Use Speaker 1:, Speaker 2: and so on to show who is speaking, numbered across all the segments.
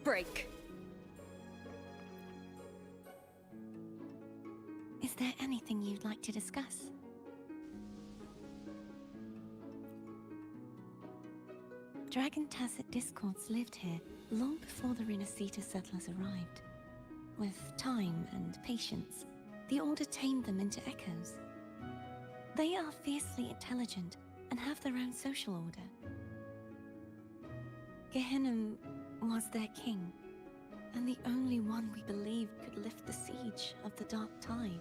Speaker 1: break.
Speaker 2: Is there anything you'd like to discuss? Dragon Tacet discords lived here long before the Renacita settlers arrived. With time and patience, the Order tamed them into echoes. They are fiercely intelligent and have their own social order. Gehinnom was their king, and the only one we believed could lift the siege of the Dark Tide.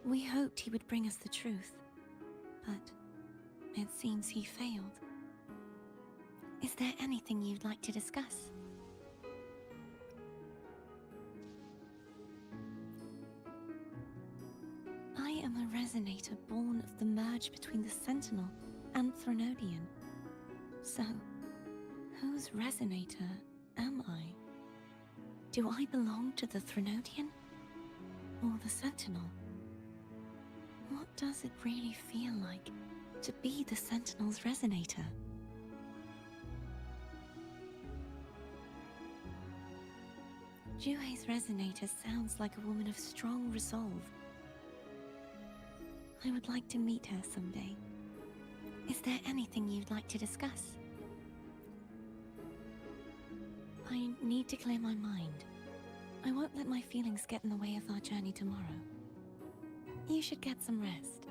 Speaker 2: We hoped he would bring us the truth, but it seems he failed. Is there anything you'd like to discuss? I am a resonator born of the merge between the Sentinel and Threnodian. So, whose resonator am I? Do I belong to the Threnodian or the Sentinel? What does it really feel like to be the Sentinel's resonator? Juhe's resonator sounds like a woman of strong resolve. I would like to meet her someday. Is there anything you'd like to discuss? I need to clear my mind. I won't let my feelings get in the way of our journey tomorrow. You should get some rest.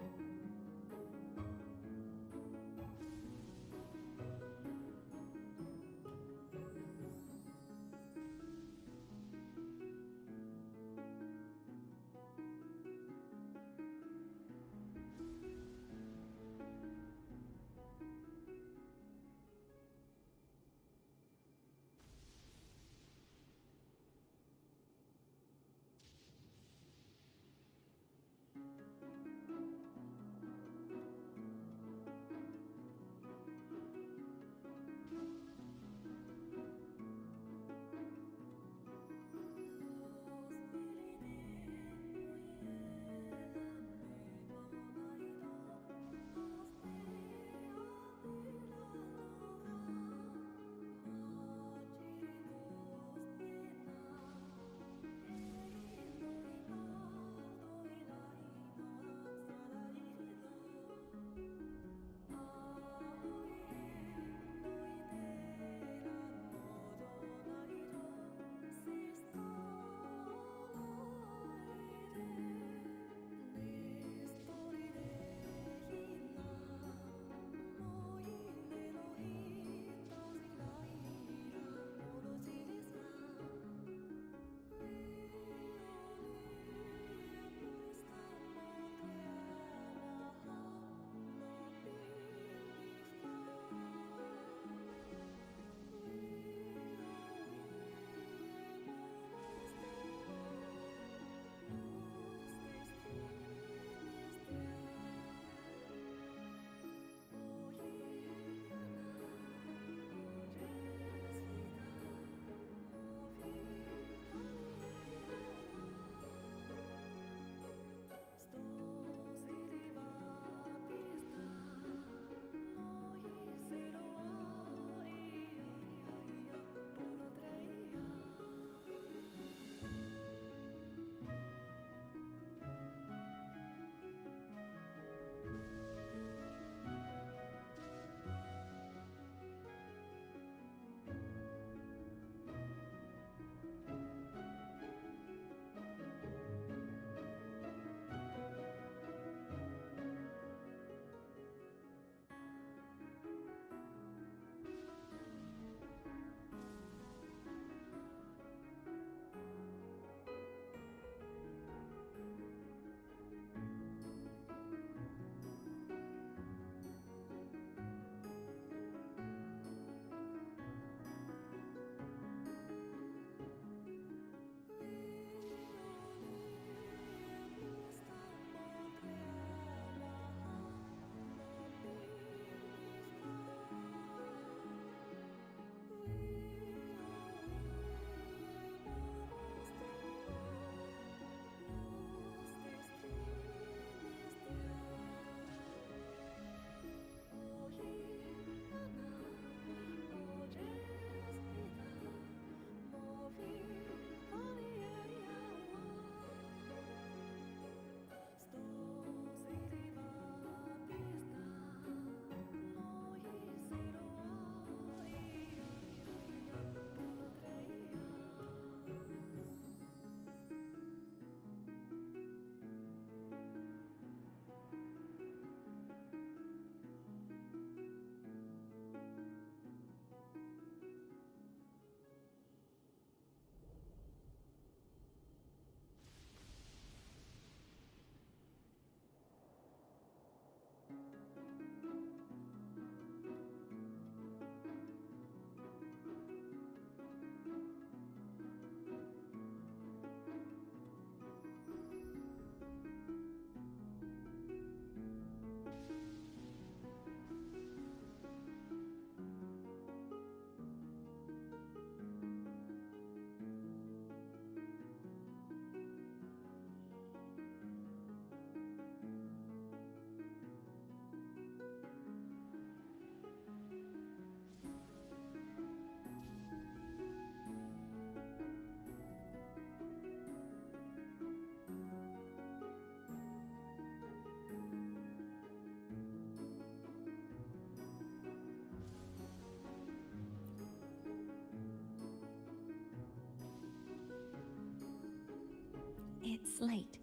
Speaker 2: It's late.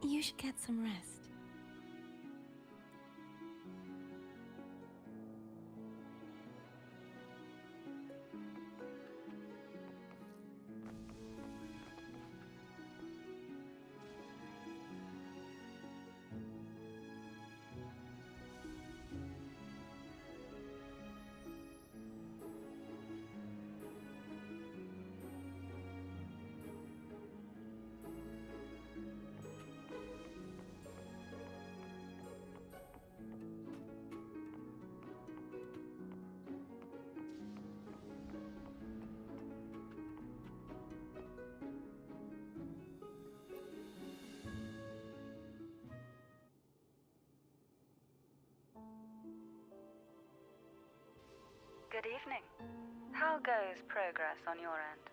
Speaker 2: You should get some rest.
Speaker 1: Good evening. How goes progress on your end?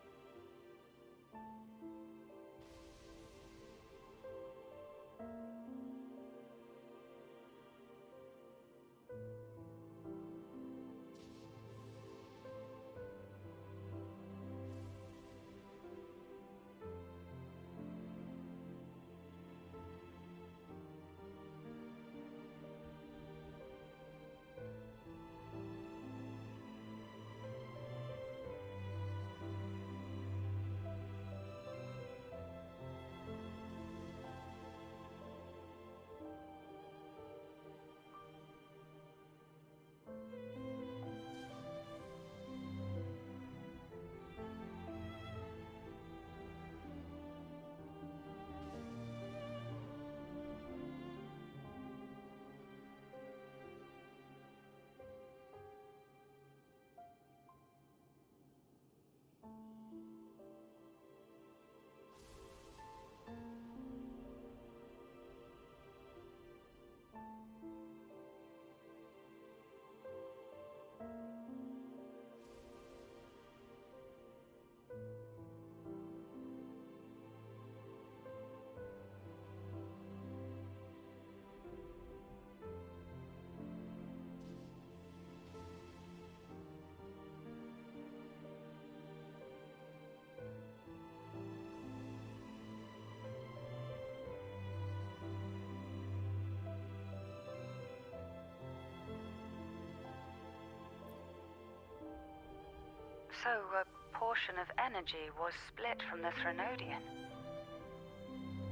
Speaker 1: So a portion of energy was split from the Threnodian.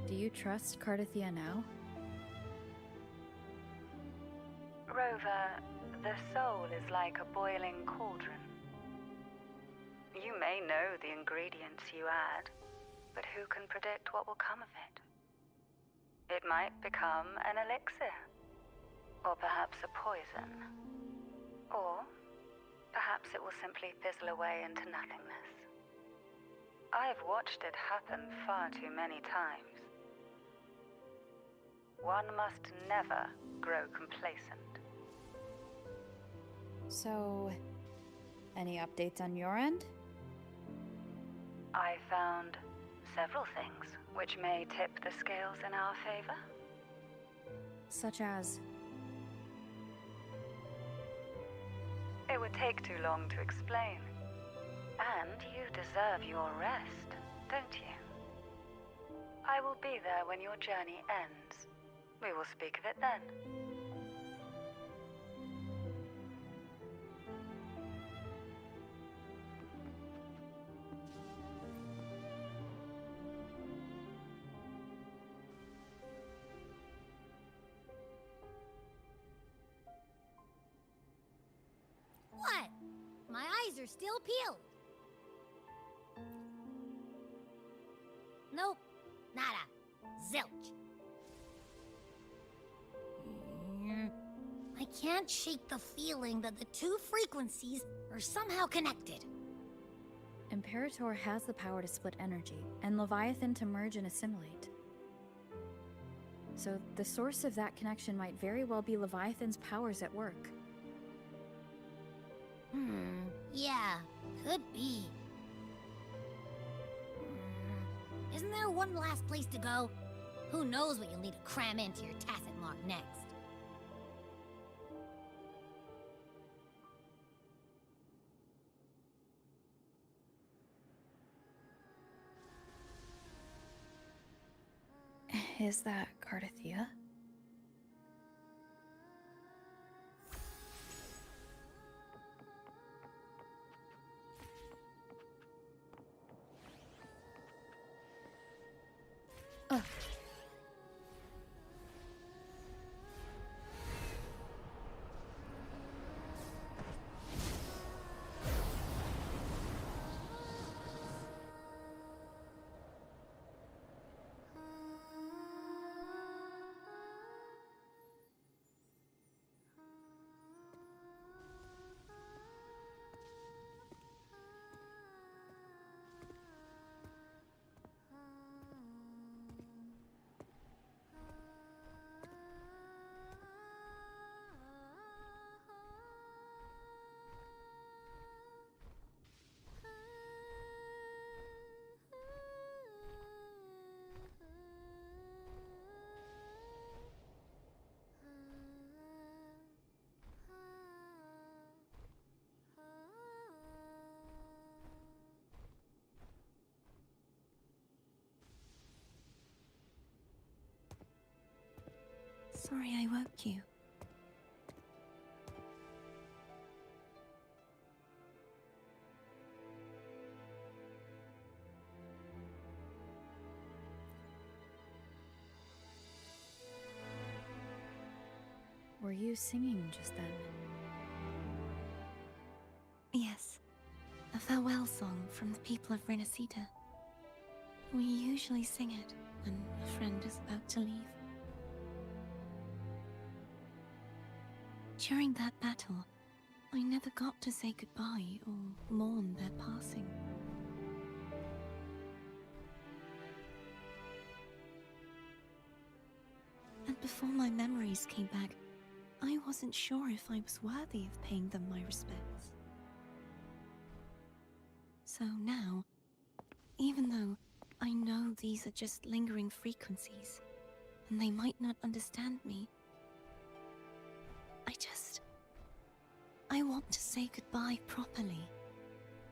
Speaker 3: Do you trust Cardathia now?
Speaker 1: Rover, the soul is like a boiling cauldron. You may know the ingredients you add, but who can predict what will come of it? It might become an elixir, or perhaps a poison, or perhaps it will simply fizzle away into nothingness. I've watched it happen far too many times. One must never grow complacent.
Speaker 3: So, any updates on your end?
Speaker 1: I found several things which may tip the scales in our favor.
Speaker 3: Such as?
Speaker 1: It would take too long to explain. And you deserve your rest, don't you? I will be there when your journey ends. We will speak of it then.
Speaker 4: What? My eyes are still peeled. Nope. Nada. Zilch. I can't shake the feeling that the two frequencies are somehow connected.
Speaker 3: Imperator has the power to split energy, and Leviathan to merge and assimilate. So the source of that connection might very well be Leviathan's powers at work.
Speaker 4: Yeah, could be. Isn't there one last place to go? Who knows what you'll need to cram into your tacit mark next?
Speaker 3: Is that Cardathia? Ugh.
Speaker 2: Sorry I woke you.
Speaker 3: Were you singing just then?
Speaker 2: Yes, a farewell song from the people of Renacita. We usually sing it when a friend is about to leave. During that battle, I never got to say goodbye or mourn their passing. And before my memories came back, I wasn't sure if I was worthy of paying them my respects. So now, even though I know these are just lingering frequencies, and they might not understand me, I want to say goodbye properly,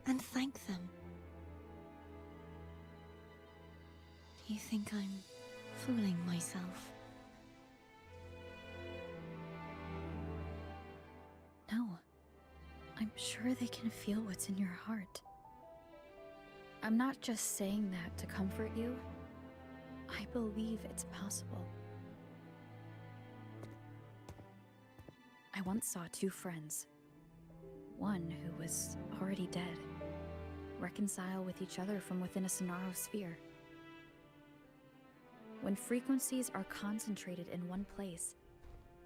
Speaker 2: and thank them. Do you think I'm fooling myself?
Speaker 3: No. I'm sure they can feel what's in your heart. I'm not just saying that to comfort you. I believe it's possible. I once saw two friends. One who was already dead, reconcile with each other from within a Sonaro sphere. When frequencies are concentrated in one place,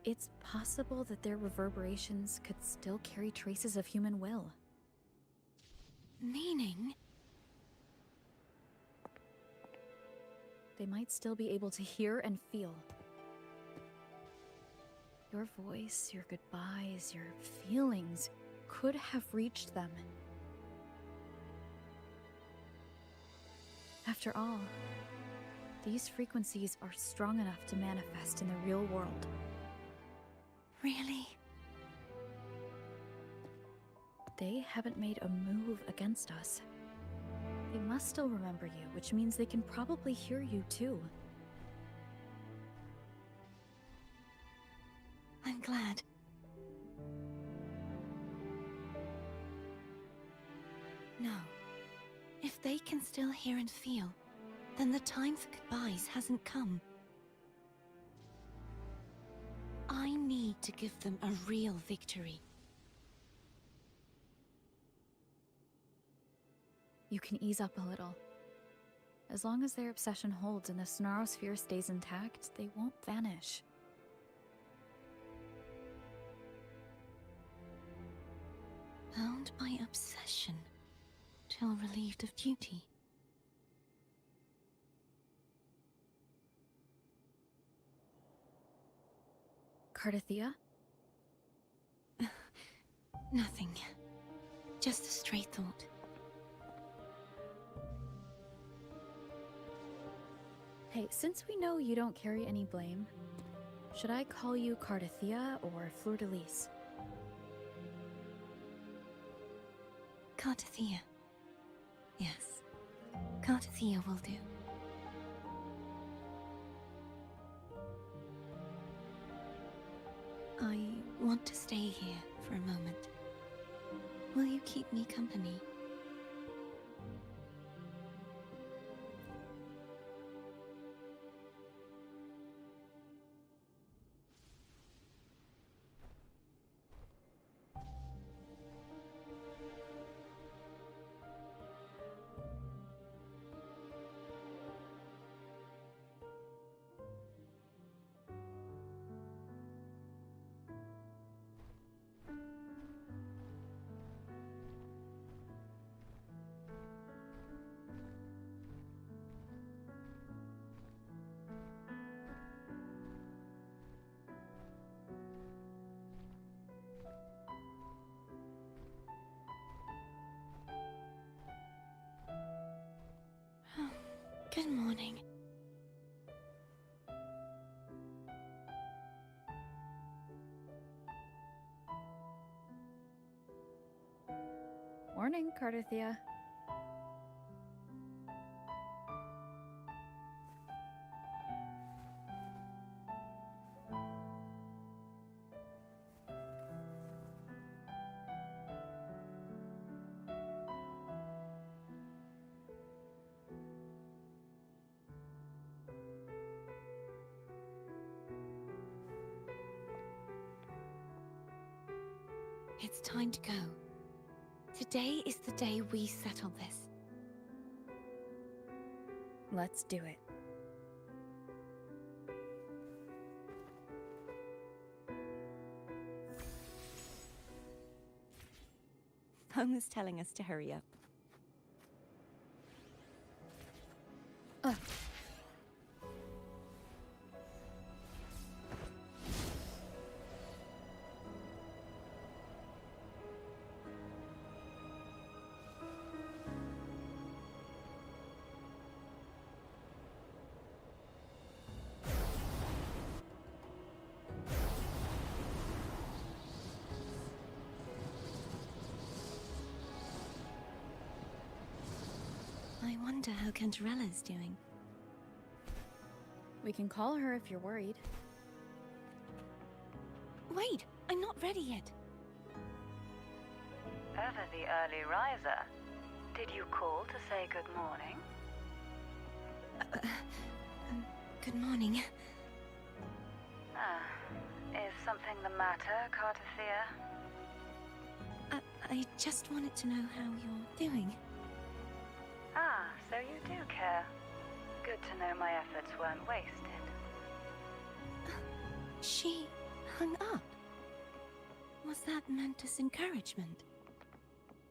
Speaker 3: it's possible that their reverberations could still carry traces of human will.
Speaker 2: Meaning?
Speaker 3: They might still be able to hear and feel. Your voice, your goodbyes, your feelings could have reached them. After all, these frequencies are strong enough to manifest in the real world.
Speaker 2: Really?
Speaker 3: They haven't made a move against us. They must still remember you, which means they can probably hear you too.
Speaker 2: I'm glad. No. If they can still hear and feel, then the time for goodbyes hasn't come. I need to give them a real victory.
Speaker 3: You can ease up a little. As long as their obsession holds and the Sonaro sphere stays intact, they won't vanish.
Speaker 2: Bound by obsession, till relieved of duty.
Speaker 3: Cardathia?
Speaker 2: Nothing. Just a stray thought.
Speaker 3: Hey, since we know you don't carry any blame, should I call you Cardathia or Fleur-de-Lis?
Speaker 2: Cardathia. Yes. Cardathia will do. want to stay here for a moment. Will you keep me company? Good morning.
Speaker 3: Morning, Cardothea.
Speaker 2: It's time to go. Today is the day we settle this.
Speaker 3: Let's do it.
Speaker 2: Home is telling us to hurry up. I wonder how Cantarella's doing.
Speaker 3: We can call her if you're worried.
Speaker 2: Wait, I'm not ready yet.
Speaker 1: Ever the early riser. Did you call to say good morning?
Speaker 2: Good morning.
Speaker 1: Is something the matter, Cardothea?
Speaker 2: I just wanted to know how you're doing.
Speaker 1: So you do care. Good to know my efforts weren't wasted.
Speaker 2: She hung up. Was that meant as encouragement?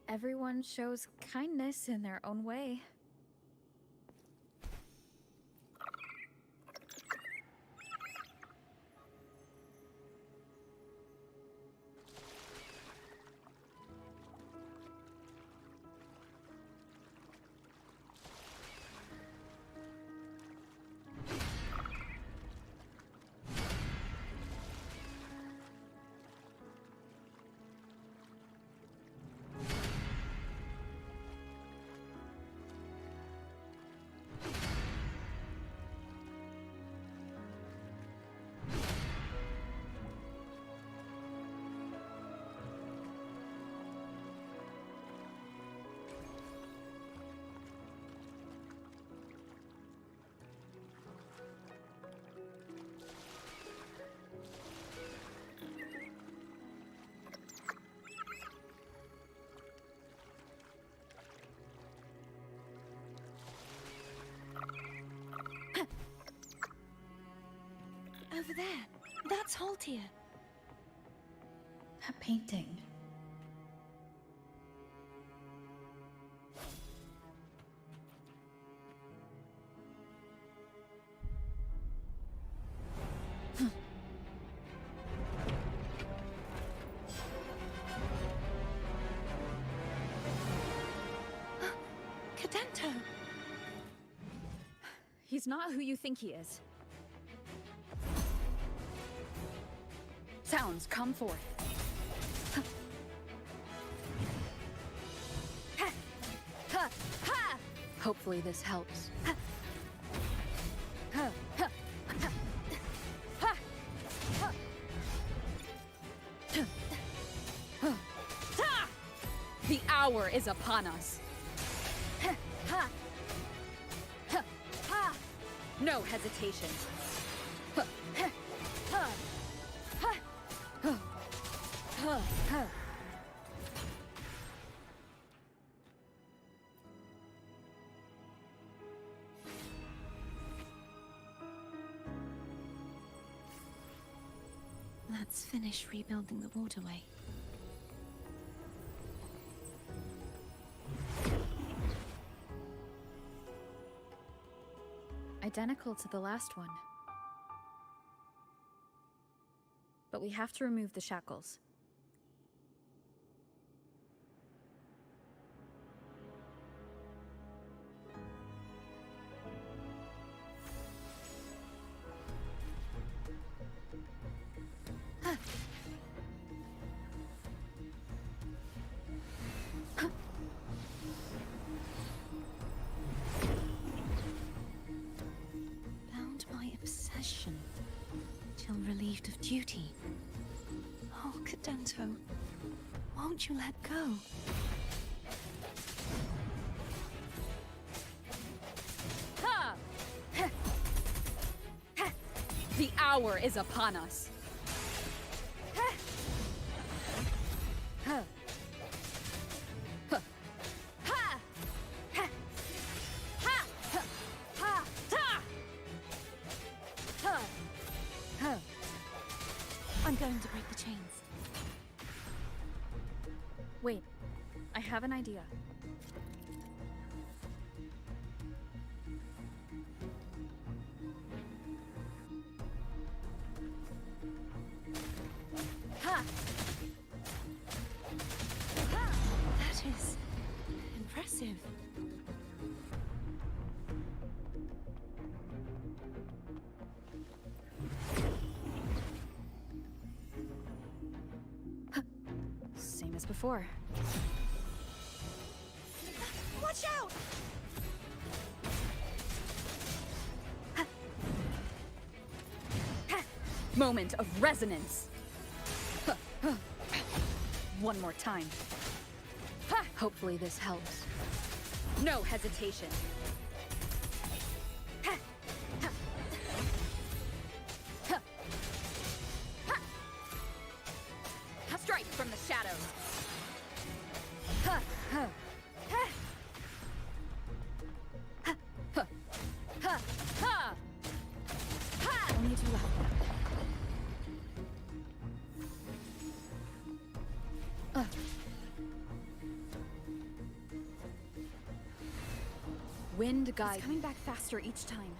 Speaker 3: Everyone shows kindness in their own way.
Speaker 2: Over there. That's Haltia.
Speaker 3: That painting.
Speaker 2: Cadento!
Speaker 3: He's not who you think he is. Sounds, come forth. Hopefully this helps. hour is upon us. No hesitation.
Speaker 2: Let's finish rebuilding the waterway.
Speaker 3: Identical to the last one. But we have to remove the shackles.
Speaker 2: Bound by obsession, till relieved of duty. Oh, Cadento, won't you let go?
Speaker 3: The hour is upon us.
Speaker 2: I'm going to break the chains.
Speaker 3: Wait, I have an idea.
Speaker 2: That is impressive.
Speaker 3: Same as before.
Speaker 2: Watch out!
Speaker 3: Moment of resonance. One more time. Hopefully this helps. No hesitation. Strike from the shadows.
Speaker 2: Only too loud.
Speaker 3: Wind guide.
Speaker 2: It's coming back faster each time.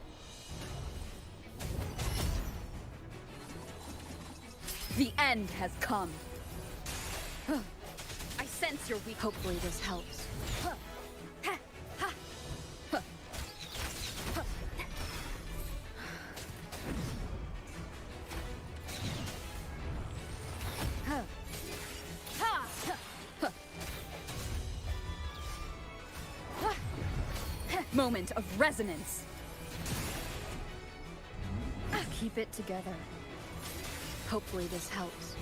Speaker 3: The end has come. I sense your weak. Hopefully this helps. Moment of resonance. Keep it together. Hopefully this helps.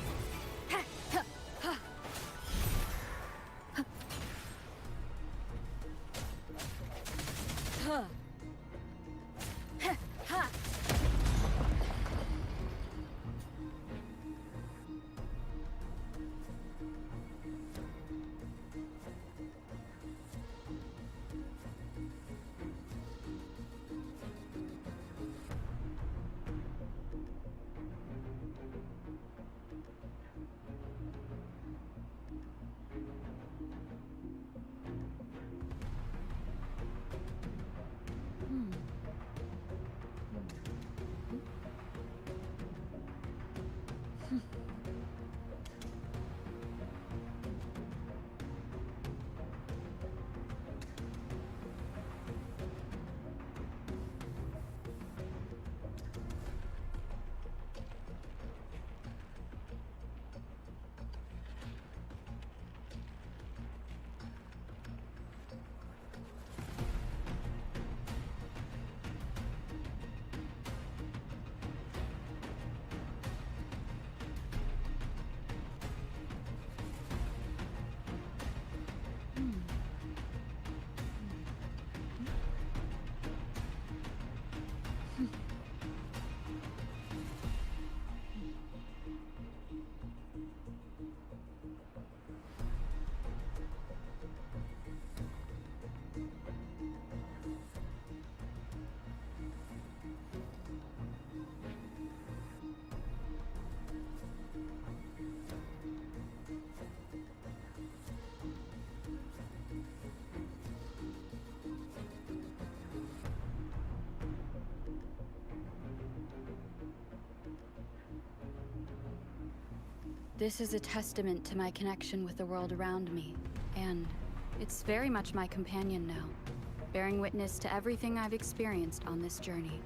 Speaker 3: This is a testament to my connection with the world around me, and it's very much my companion now, bearing witness to everything I've experienced on this journey.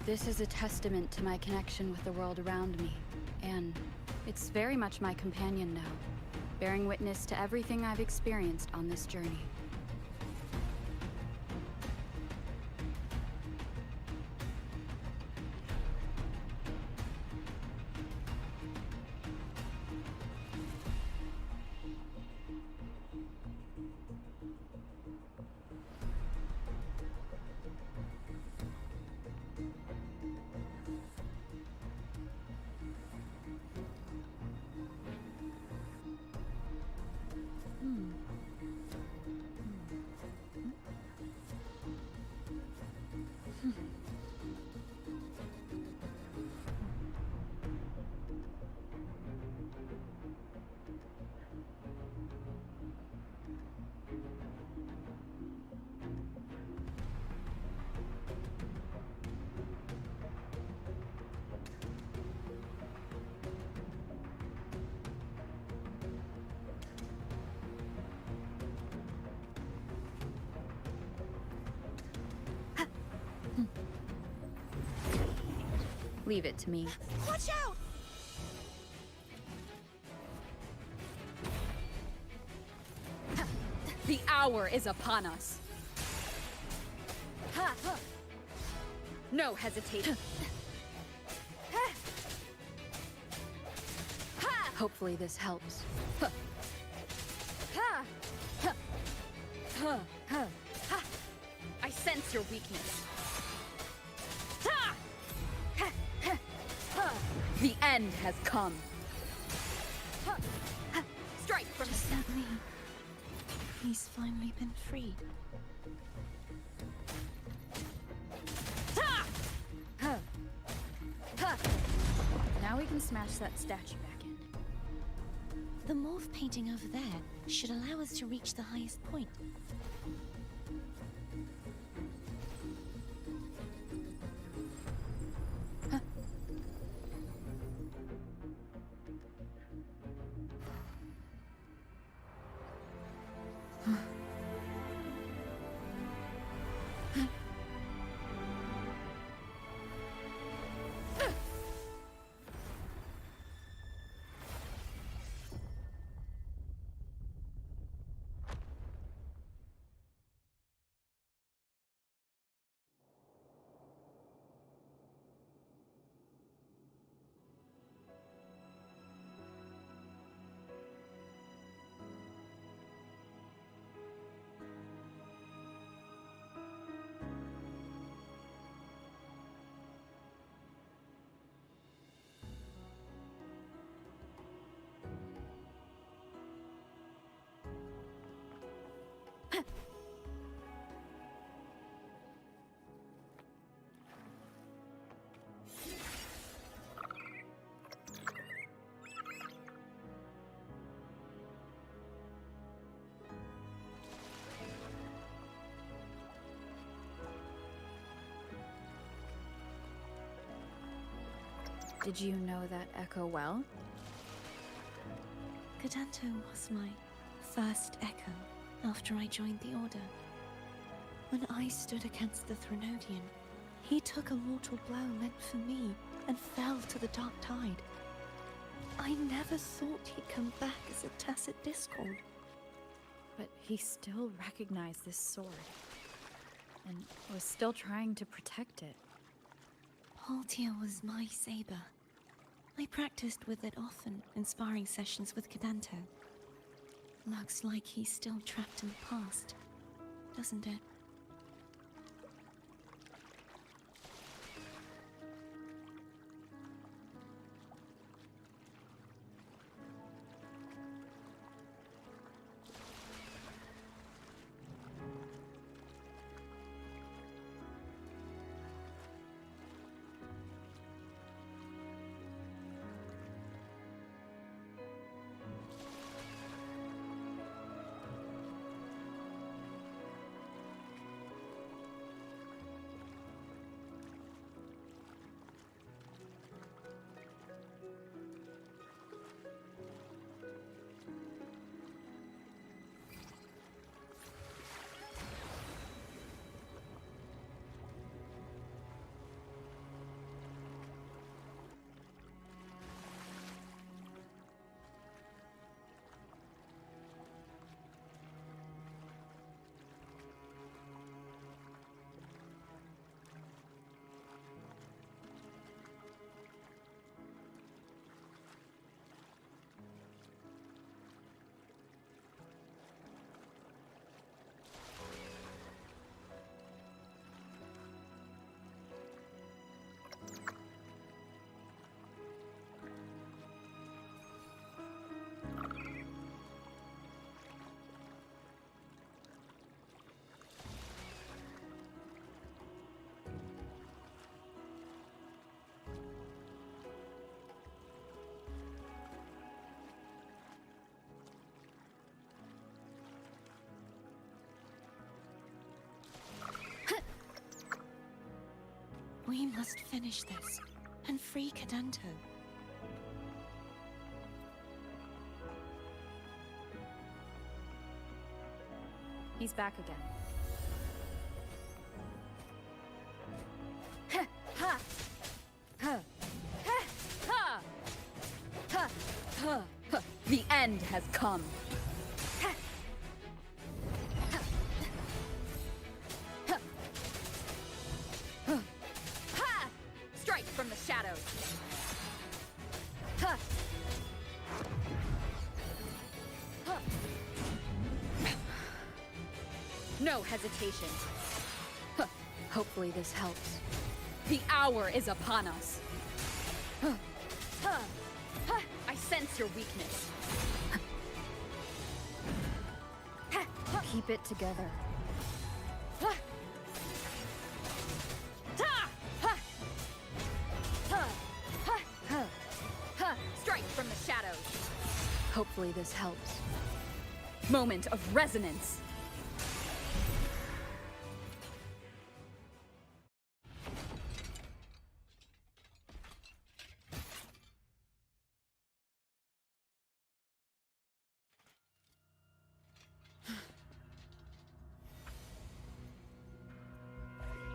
Speaker 3: This is a testament to my connection with the world around me, and it's very much my companion now, bearing witness to everything I've experienced on this journey. Leave it to me.
Speaker 2: Watch out!
Speaker 3: The hour is upon us. No hesitation. Hopefully this helps. I sense your weakness. The end has come. Strike from
Speaker 2: Does that mean he's finally been freed?
Speaker 3: Now we can smash that statue back in.
Speaker 2: The morph painting over there should allow us to reach the highest point.
Speaker 3: Did you know that echo well?
Speaker 2: Cadanto was my first echo after I joined the Order. When I stood against the Threnodian, he took a mortal blow meant for me and fell to the Dark Tide. I never thought he'd come back as a tacit discord.
Speaker 3: But he still recognized this sword, and was still trying to protect it.
Speaker 2: Haltia was my saber. I practiced with it often in sparring sessions with Cadanto. Looks like he's still trapped in the past, doesn't it? We must finish this and free Cadanto.
Speaker 3: He's back again.
Speaker 5: The end has come. Strike from the shadows. No hesitation. Hopefully this helps. The hour is upon us. I sense your weakness.
Speaker 3: Keep it together.
Speaker 5: Strike from the shadows. Hopefully this helps. Moment of resonance.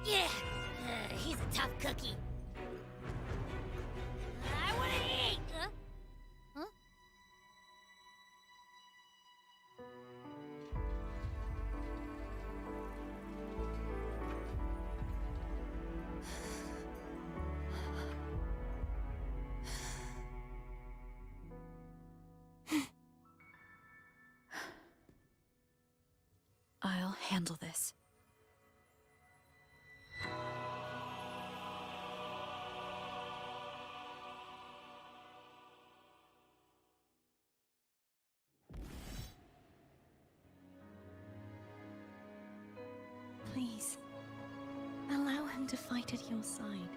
Speaker 4: Yeah, he's a tough cookie. I wanna eat! Huh?
Speaker 3: I'll handle this.
Speaker 2: Please, allow him to fight at your side.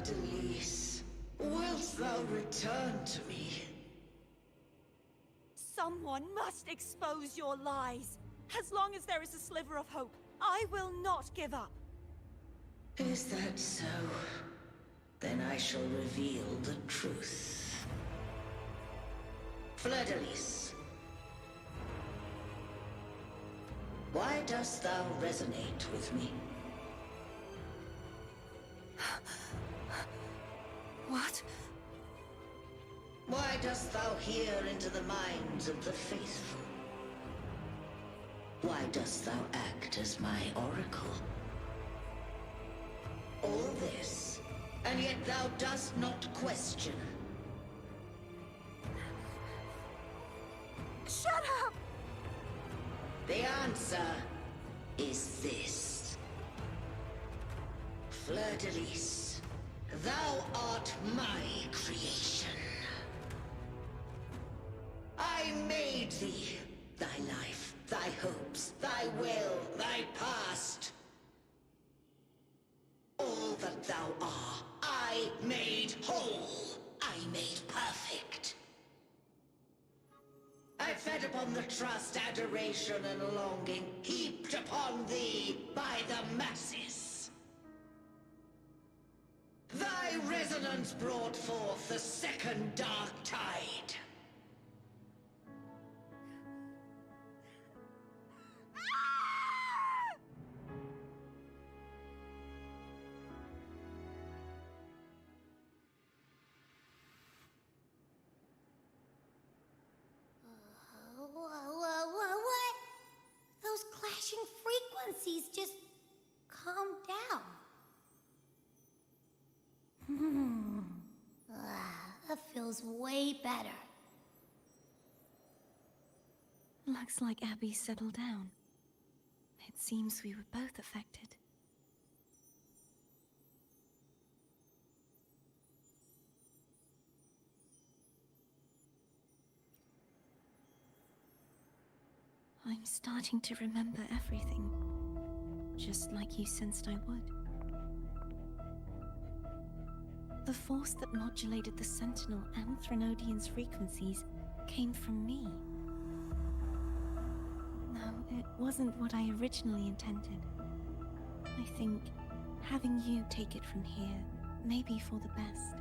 Speaker 6: Fleur-de-Lis, wilt thou return to me?
Speaker 7: Someone must expose your lies. As long as there is a sliver of hope, I will not give up.
Speaker 6: Is that so? Then I shall reveal the truth. Fleur-de-Lis, why dost thou resonate with me?
Speaker 7: What?
Speaker 6: Why dost thou hear into the minds of the faithful? Why dost thou act as my oracle? All this, and yet thou dost not question.
Speaker 7: Shut up!
Speaker 6: The answer is this. Fleur-de-Lis, thou art my creation. I made thee, thy life, thy hopes, thy will, thy past. All that thou art, I made whole. I made perfect. I fed upon the trust, adoration, and longing heaped upon thee by the masses. Thy resonance brought forth the second dark tide.
Speaker 4: What? Those clashing frequencies just calm down. That feels way better.
Speaker 2: Looks like Abby settled down. It seems we were both affected. I'm starting to remember everything, just like you sensed I would. The force that modulated the Sentinel and Threnodian's frequencies came from me. No, it wasn't what I originally intended. I think having you take it from here may be for the best.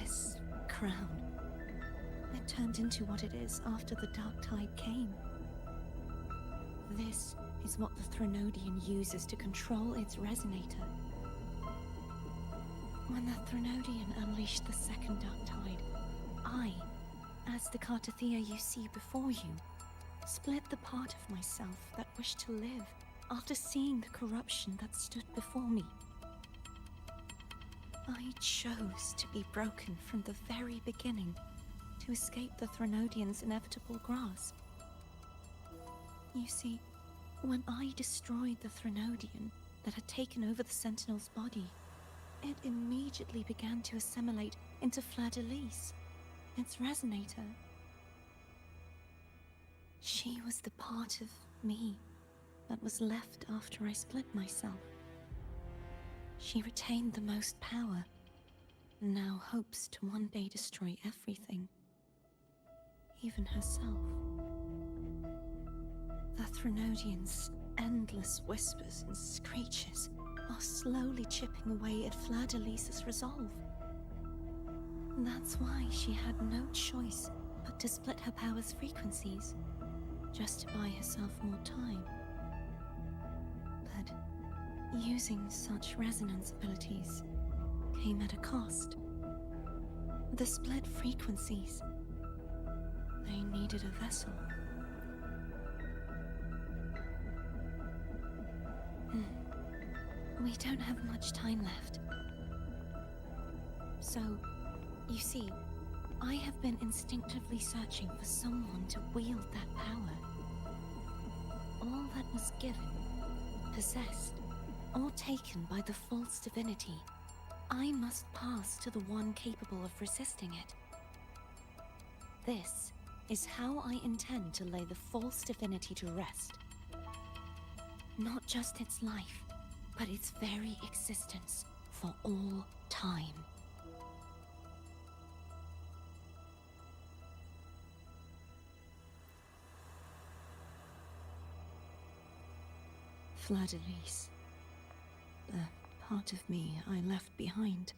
Speaker 2: This crown, it turned into what it is after the Dark Tide came. This is what the Threnodian uses to control its resonator. When the Threnodian unleashed the second Dark Tide, I, as the Cartathea you see before you, split the part of myself that wished to live after seeing the corruption that stood before me. I chose to be broken from the very beginning to escape the Threnodian's inevitable grasp. You see, when I destroyed the Threnodian that had taken over the Sentinel's body, it immediately began to assimilate into Fleur-de-Lis, its resonator. She was the part of me that was left after I split myself. She retained the most power, and now hopes to one day destroy everything, even herself. The Threnodian's endless whispers and screeches are slowly chipping away at Fleur-de-Lis's resolve. That's why she had no choice but to split her power's frequencies, just to buy herself more time. But using such resonance abilities came at a cost. The split frequencies, they needed a vessel. We don't have much time left. So, you see, I have been instinctively searching for someone to wield that power. All that was given, possessed, or taken by the false divinity, I must pass to the one capable of resisting it. This is how I intend to lay the false divinity to rest. Not just its life, but its very existence for all time. Fleur-de-Lis. The part of me I left behind.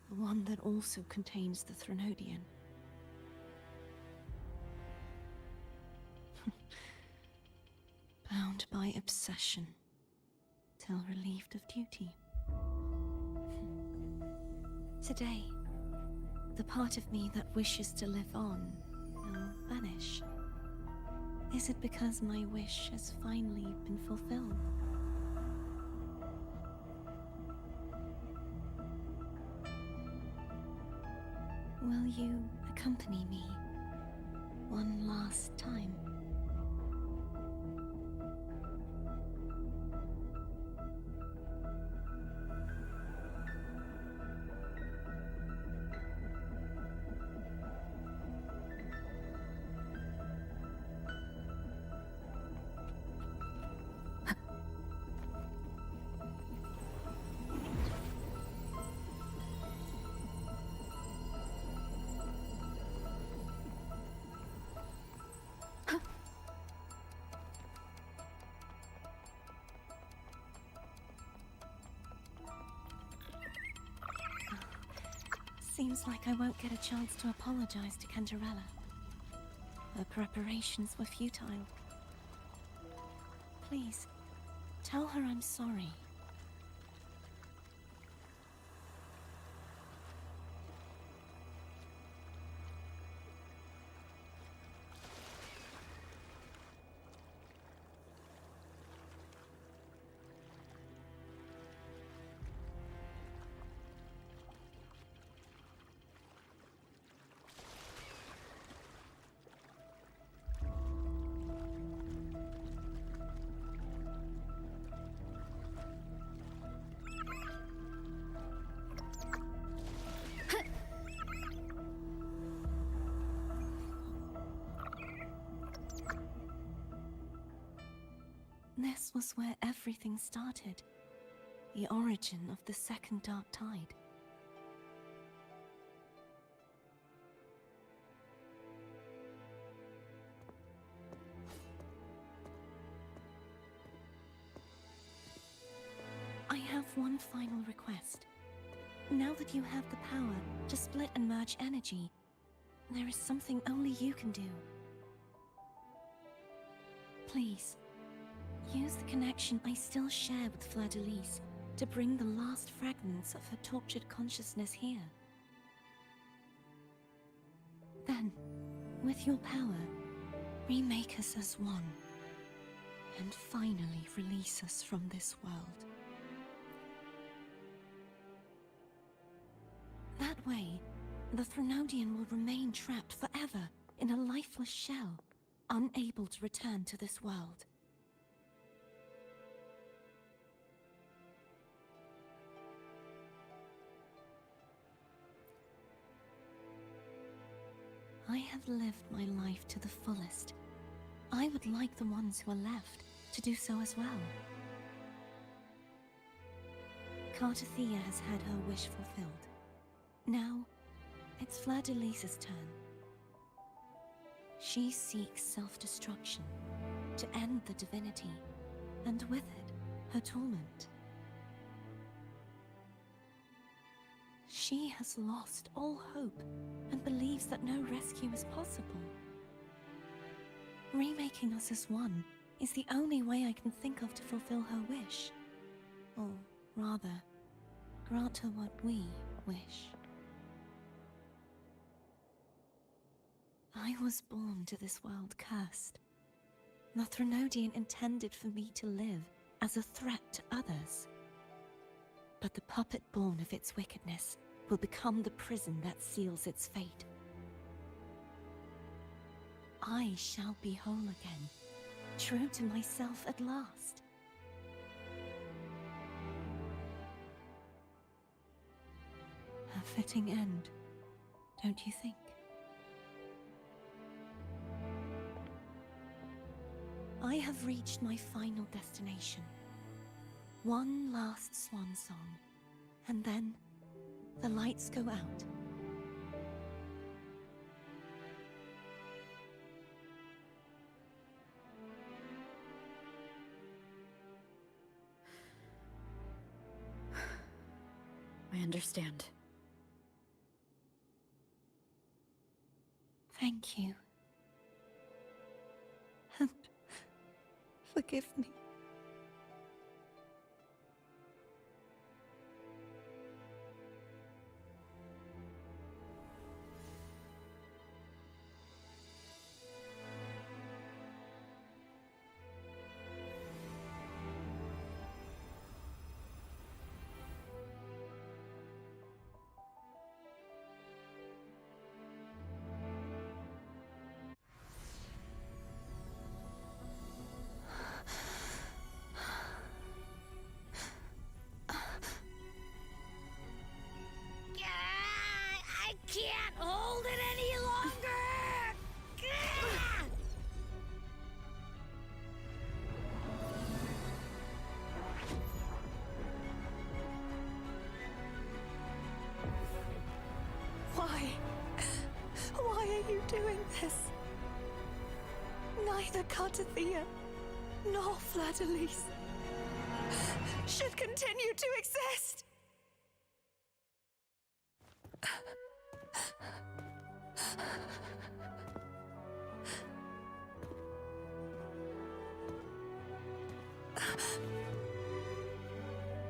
Speaker 2: The one that also contains the Threnodian. Bound by obsession, till relieved of duty. Today, the part of me that wishes to live on will vanish. Is it because my wish has finally been fulfilled? Will you accompany me one last time? Seems like I won't get a chance to apologize to Cantarella. Her preparations were futile. Please, tell her I'm sorry. This was where everything started. The origin of the second dark tide. I have one final request. Now that you have the power to split and merge energy, there is something only you can do. Please, use the connection I still share with Fleur-de-Lis to bring the last fragments of her tortured consciousness here. Then, with your power, remake us as one, and finally release us from this world. That way, the Threnodian will remain trapped forever in a lifeless shell, unable to return to this world. I have lived my life to the fullest. I would like the ones who are left to do so as well. Cartathea has had her wish fulfilled. Now, it's Fleur-de-Lis's turn. She seeks self-destruction to end the divinity, and with it, her torment. She has lost all hope and believes that no rescue is possible. Remaking us as one is the only way I can think of to fulfill her wish. Or rather, grant her what we wish. I was born to this world cursed. The Threnodian intended for me to live as a threat to others. But the puppet born of its wickedness will become the prison that seals its fate. I shall be whole again, true to myself at last. A fitting end, don't you think? I have reached my final destination. One last swan song, and then the lights go out.
Speaker 3: I understand.
Speaker 2: Thank you. And forgive me.
Speaker 4: I can't hold it any longer!
Speaker 2: Why? Why are you doing this? Neither Cartathea nor Fladalise should continue to exist!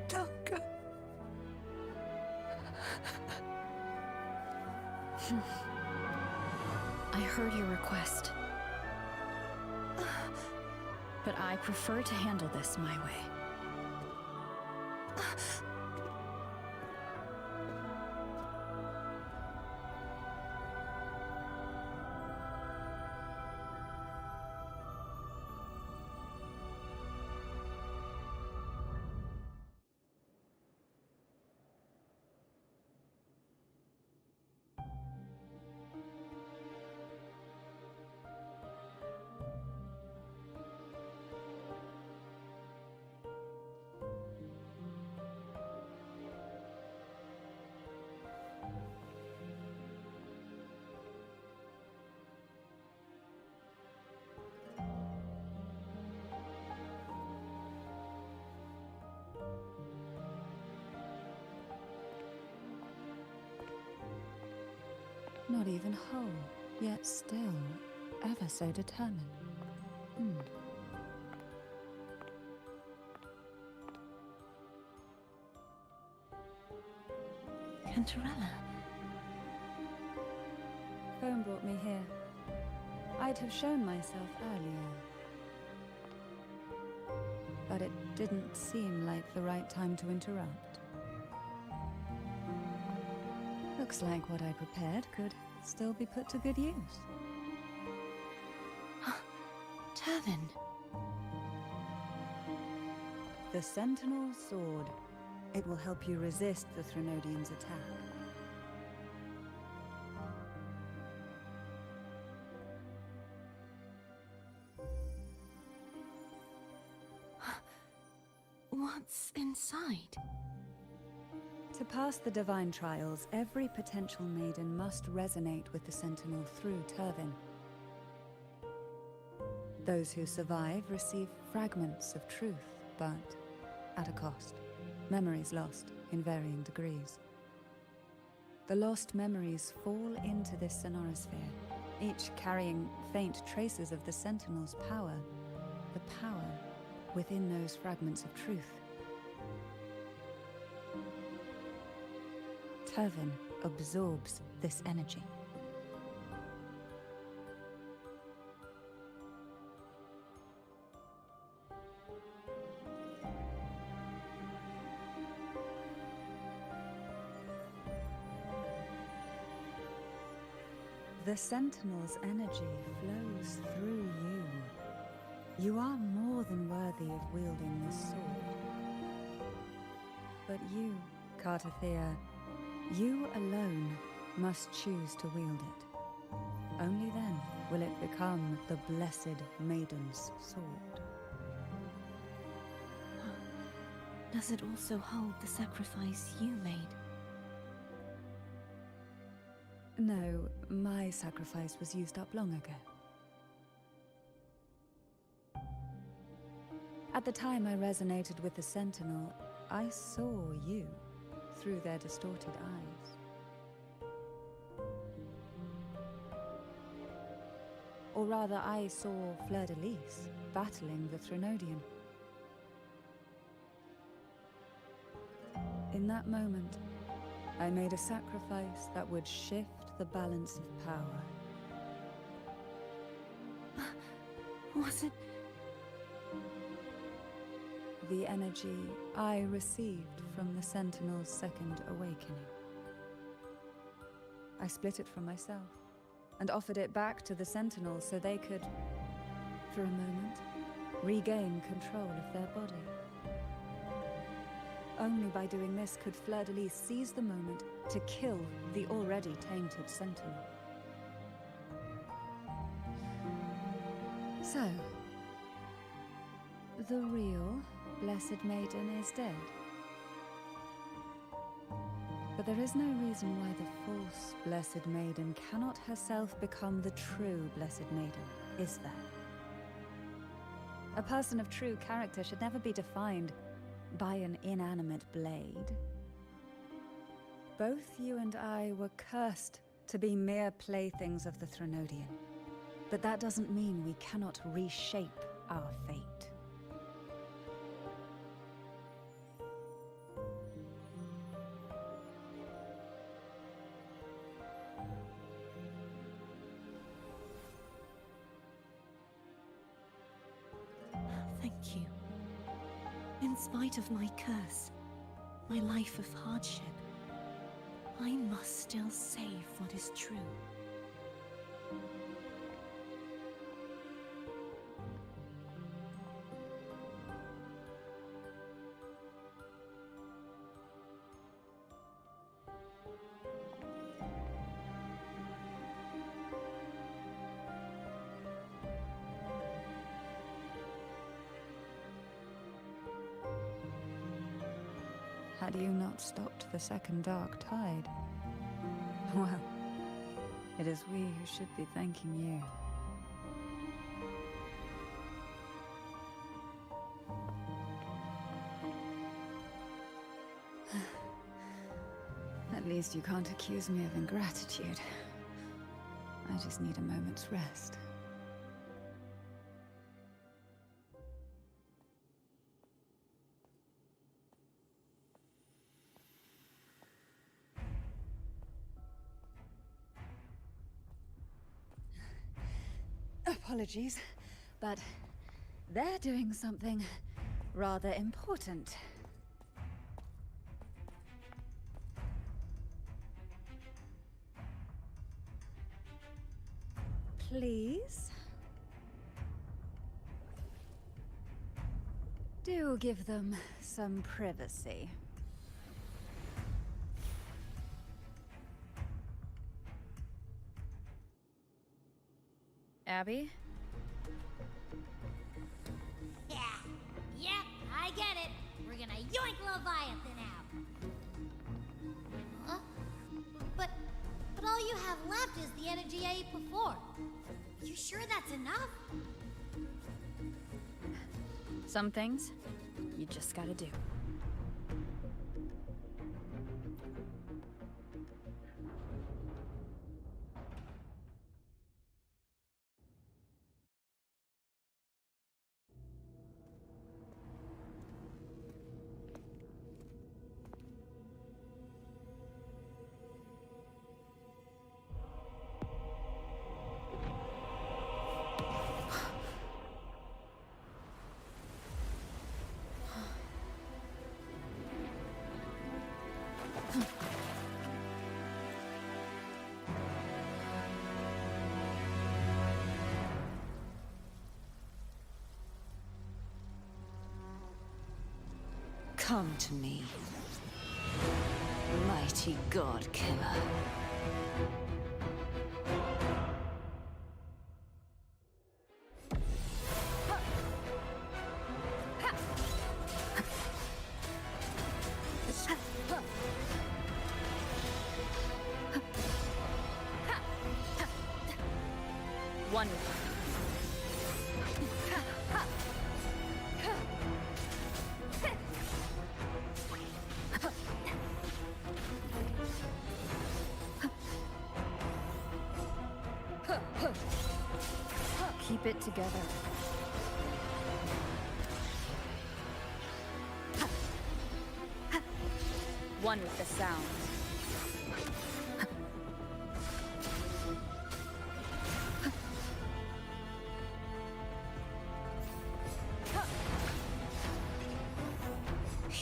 Speaker 2: Don't go.
Speaker 3: I heard your request. But I prefer to handle this my way.
Speaker 8: Not even whole, yet still ever so determined.
Speaker 2: Cantarella.
Speaker 8: Phone brought me here. I'd have shown myself earlier. But it didn't seem like the right time to interrupt. Looks like what I prepared could still be put to good use.
Speaker 2: Turvin.
Speaker 8: The Sentinel Sword. It will help you resist the Threnodians' attack.
Speaker 2: What's inside?
Speaker 8: To pass the divine trials, every potential maiden must resonate with the Sentinel through Turvin. Those who survive receive fragments of truth, but at a cost. Memories lost in varying degrees. The lost memories fall into this sonorosphere, each carrying faint traces of the Sentinel's power, the power within those fragments of truth. Turvin absorbs this energy. The Sentinel's energy flows through you. You are more than worthy of wielding this sword. But you, Cartathea, you alone must choose to wield it. Only then will it become the Blessed Maiden's sword.
Speaker 2: Does it also hold the sacrifice you made?
Speaker 8: No, my sacrifice was used up long ago. At the time I resonated with the Sentinel, I saw you through their distorted eyes. Or rather, I saw Fleur-de-Lis battling the Threnodian. In that moment, I made a sacrifice that would shift the balance of power.
Speaker 2: Was it?
Speaker 8: The energy I received from the Sentinel's second awakening. I split it from myself and offered it back to the Sentinels so they could, for a moment, regain control of their body. Only by doing this could Fleur-de-Lis seize the moment to kill the already tainted Sentinel. So, the real Blessed Maiden is dead. But there is no reason why the false Blessed Maiden cannot herself become the true Blessed Maiden, is there? A person of true character should never be defined by an inanimate blade. Both you and I were cursed to be mere playthings of the Threnodian. But that doesn't mean we cannot reshape our fate.
Speaker 2: Thank you. In spite of my curse, my life of hardship, I must still save what is true.
Speaker 8: Had you not stopped the second dark tide? Well, it is we who should be thanking you. At least you can't accuse me of ingratitude. I just need a moment's rest. Apologies, but they're doing something rather important. Please? Do give them some privacy.
Speaker 3: Abby?
Speaker 4: Yeah, I get it. We're gonna yoink Leviathan out. Huh? But all you have left is the energy I ate before. You sure that's enough?
Speaker 3: Some things, you just gotta do.
Speaker 9: Come to me, mighty god killer.
Speaker 5: One with it.
Speaker 3: Keep it together.
Speaker 5: One with the sound.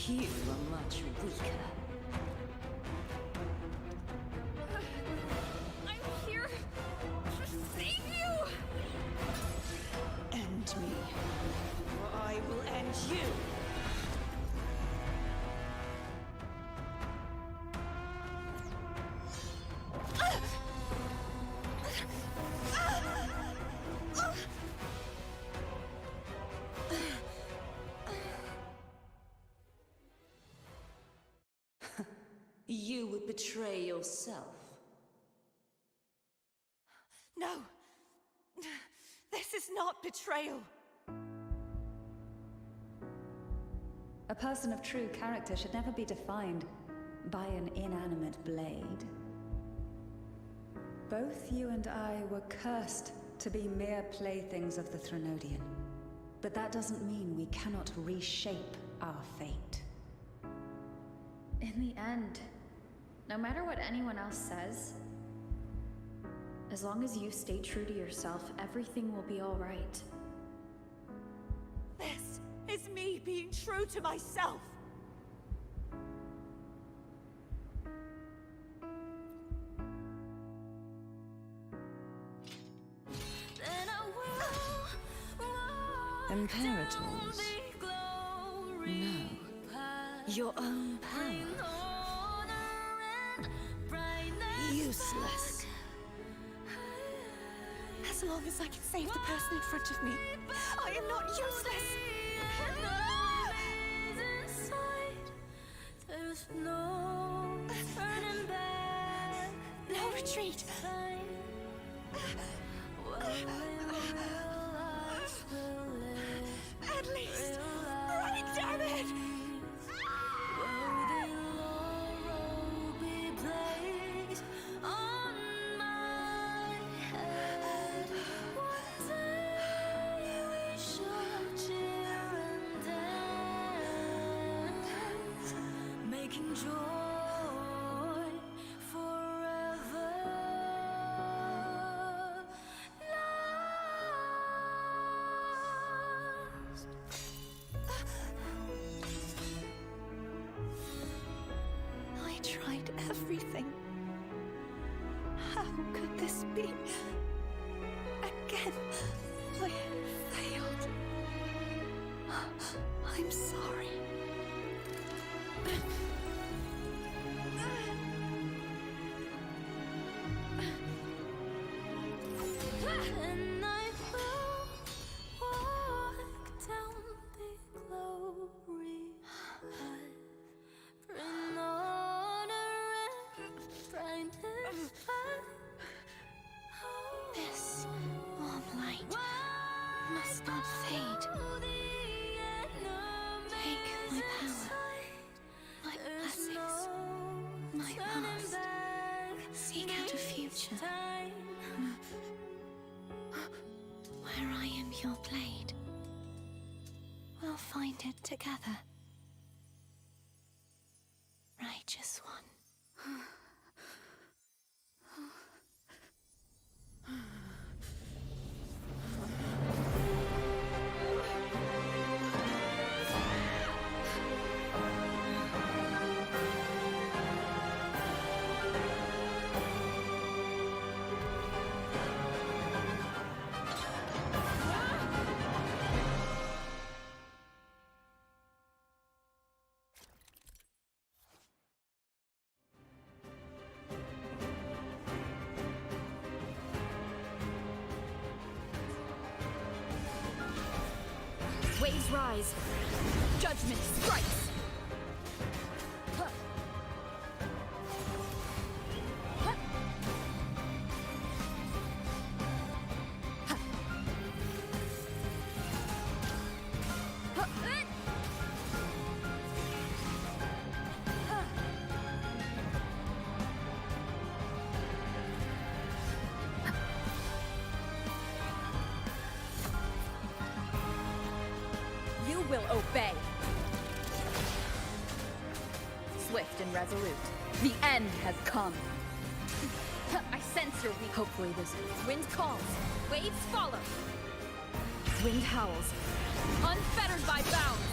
Speaker 9: You are much weaker.
Speaker 5: I'm here to save you!
Speaker 7: End me, or I will end you!
Speaker 9: You would betray yourself.
Speaker 7: No! This is not betrayal!
Speaker 8: A person of true character should never be defined by an inanimate blade. Both you and I were cursed to be mere playthings of the Threnodian. But that doesn't mean we cannot reshape our fate.
Speaker 3: In the end, no matter what anyone else says, as long as you stay true to yourself, everything will be all right.
Speaker 7: This is me being true to myself!
Speaker 2: Imperators? No. Your own power. Useless.
Speaker 7: As long as I can save the person in front of me, I am not useless! No retreat! At least, right, damn it!
Speaker 2: Making joy forever last.
Speaker 7: I tried everything. How could this be? Again, I failed. I'm sorry.
Speaker 2: And I will walk down the glory path, bring honor and brightness back. This warm light must not fade. Take my power, my blessings, my past. Seek out a future where I am your blade. We'll find it together. Righteous one.
Speaker 5: Waves rise. Judgment strikes. obey. Swift and resolute. The end has come. I sense your weak. Hopefully this wind calls, waves follow. Wind howls, unfettered by bounds.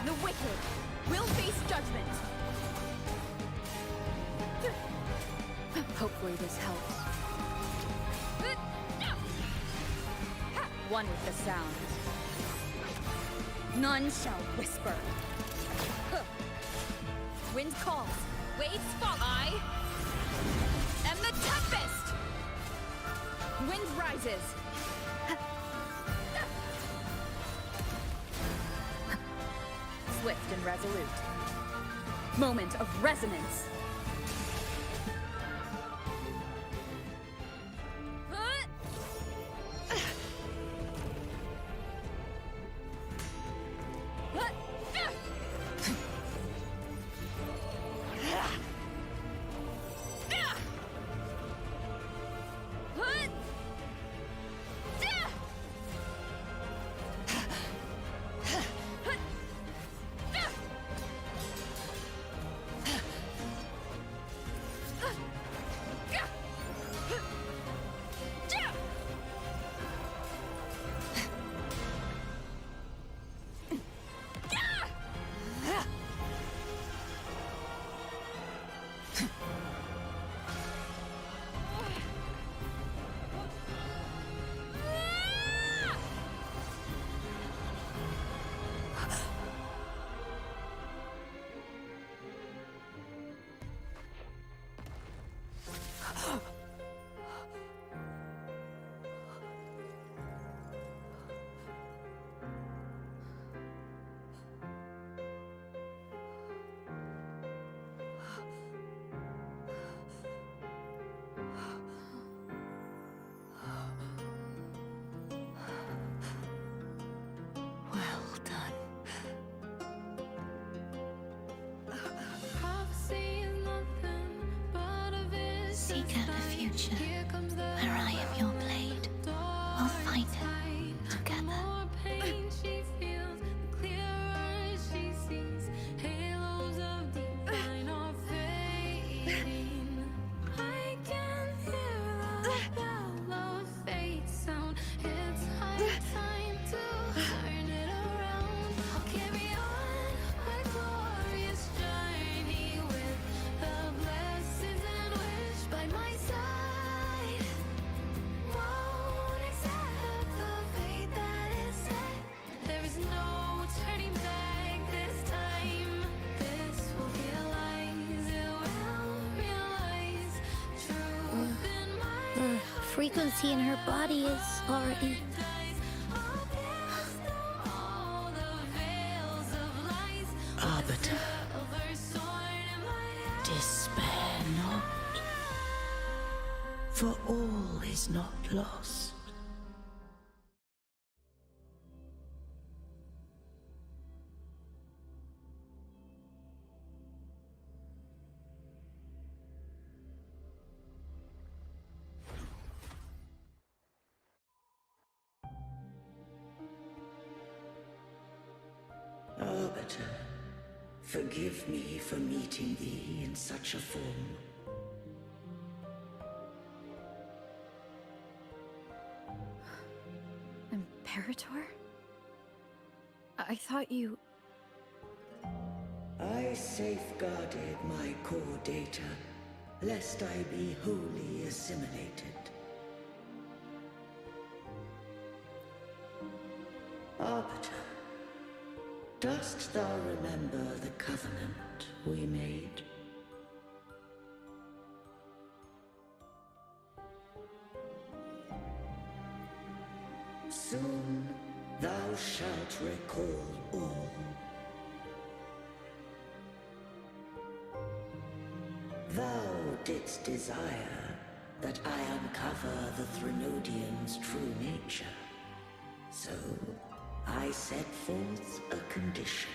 Speaker 5: The wicked will face judgment. Hopefully this helps. One with the sound. None shall whisper. Wind calls, waves fall. I am the tempest. Wind rises. Swift and resolute. Moment of resonance.
Speaker 2: Seek out the future, where I am your blade. We'll fight it together.
Speaker 4: Frequency in her body is already...
Speaker 6: Arbiter, despair not, for all is not lost. Arbiter, forgive me for meeting thee in such a form.
Speaker 3: Imperator? I thought you...
Speaker 6: I safeguarded my core data, lest I be wholly assimilated. Arbiter, dost thou remember the covenant we made? Soon thou shalt recall all. Thou didst desire that I uncover the Threnodian's true nature. So I set forth a condition,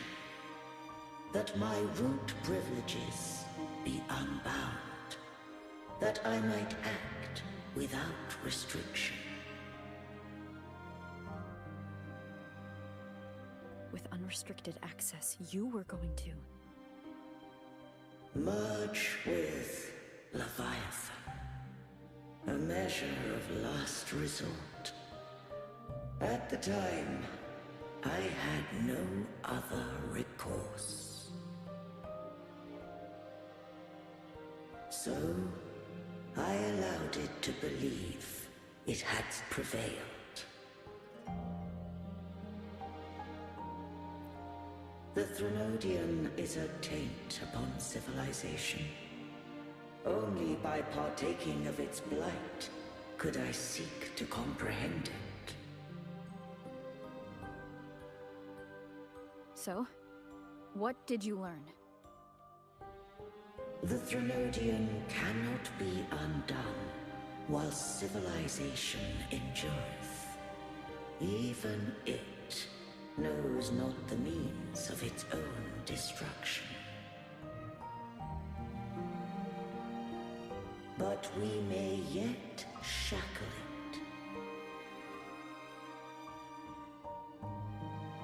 Speaker 6: that my root privileges be unbound, that I might act without restriction.
Speaker 3: unrestricted access you were going to.
Speaker 6: Merge with Leviathan. A measure of last resort. At the time, I had no other recourse. So, I allowed it to believe it had prevailed. The Threnodian is a taint upon civilization. Only by partaking of its blight could I seek to comprehend it.
Speaker 3: So, what did you learn?
Speaker 6: The Threnodian cannot be undone while civilization endureth. Even it knows not the means of its own destruction. But we may yet shackle it.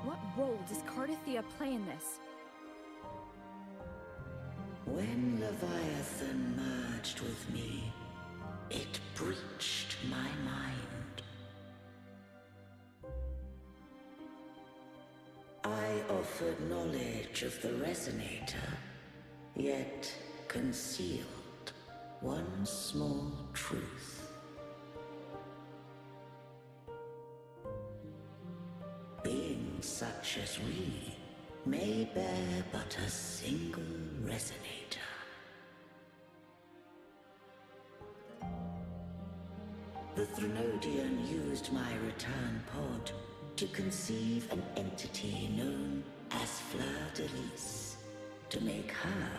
Speaker 3: What role does Cardathia play in this?
Speaker 6: When Leviathan merged with me, it breached my mind. I offered knowledge of the Resonator, yet concealed one small truth. Beings such as we may bear but a single Resonator. The Threnodian used my return pod to conceive an entity known as Fleur-de-Lis, to make her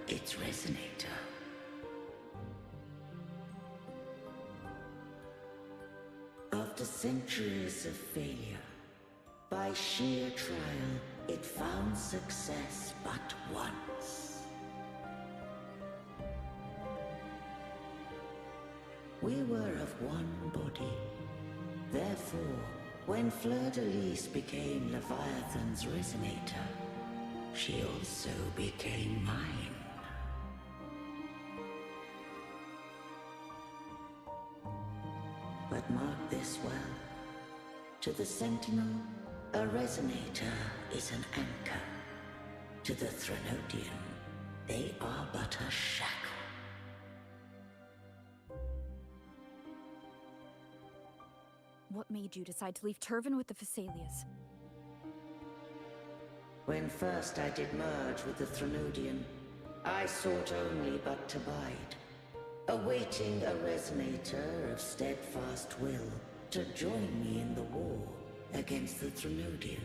Speaker 6: its Resonator. After centuries of failure, by sheer trial, it found success but once. We were of one body. Therefore, when Fleur-de-Lis became Leviathan's Resonator, she also became mine. But mark this well. To the Sentinel, a Resonator is an anchor. To the Threnodian, they are but a shackle.
Speaker 3: What made you decide to leave Turvan with the Phassalias?
Speaker 6: When first I did merge with the Threnodian, I sought only but to bide, awaiting a Resonator of steadfast will to join me in the war against the Threnodian.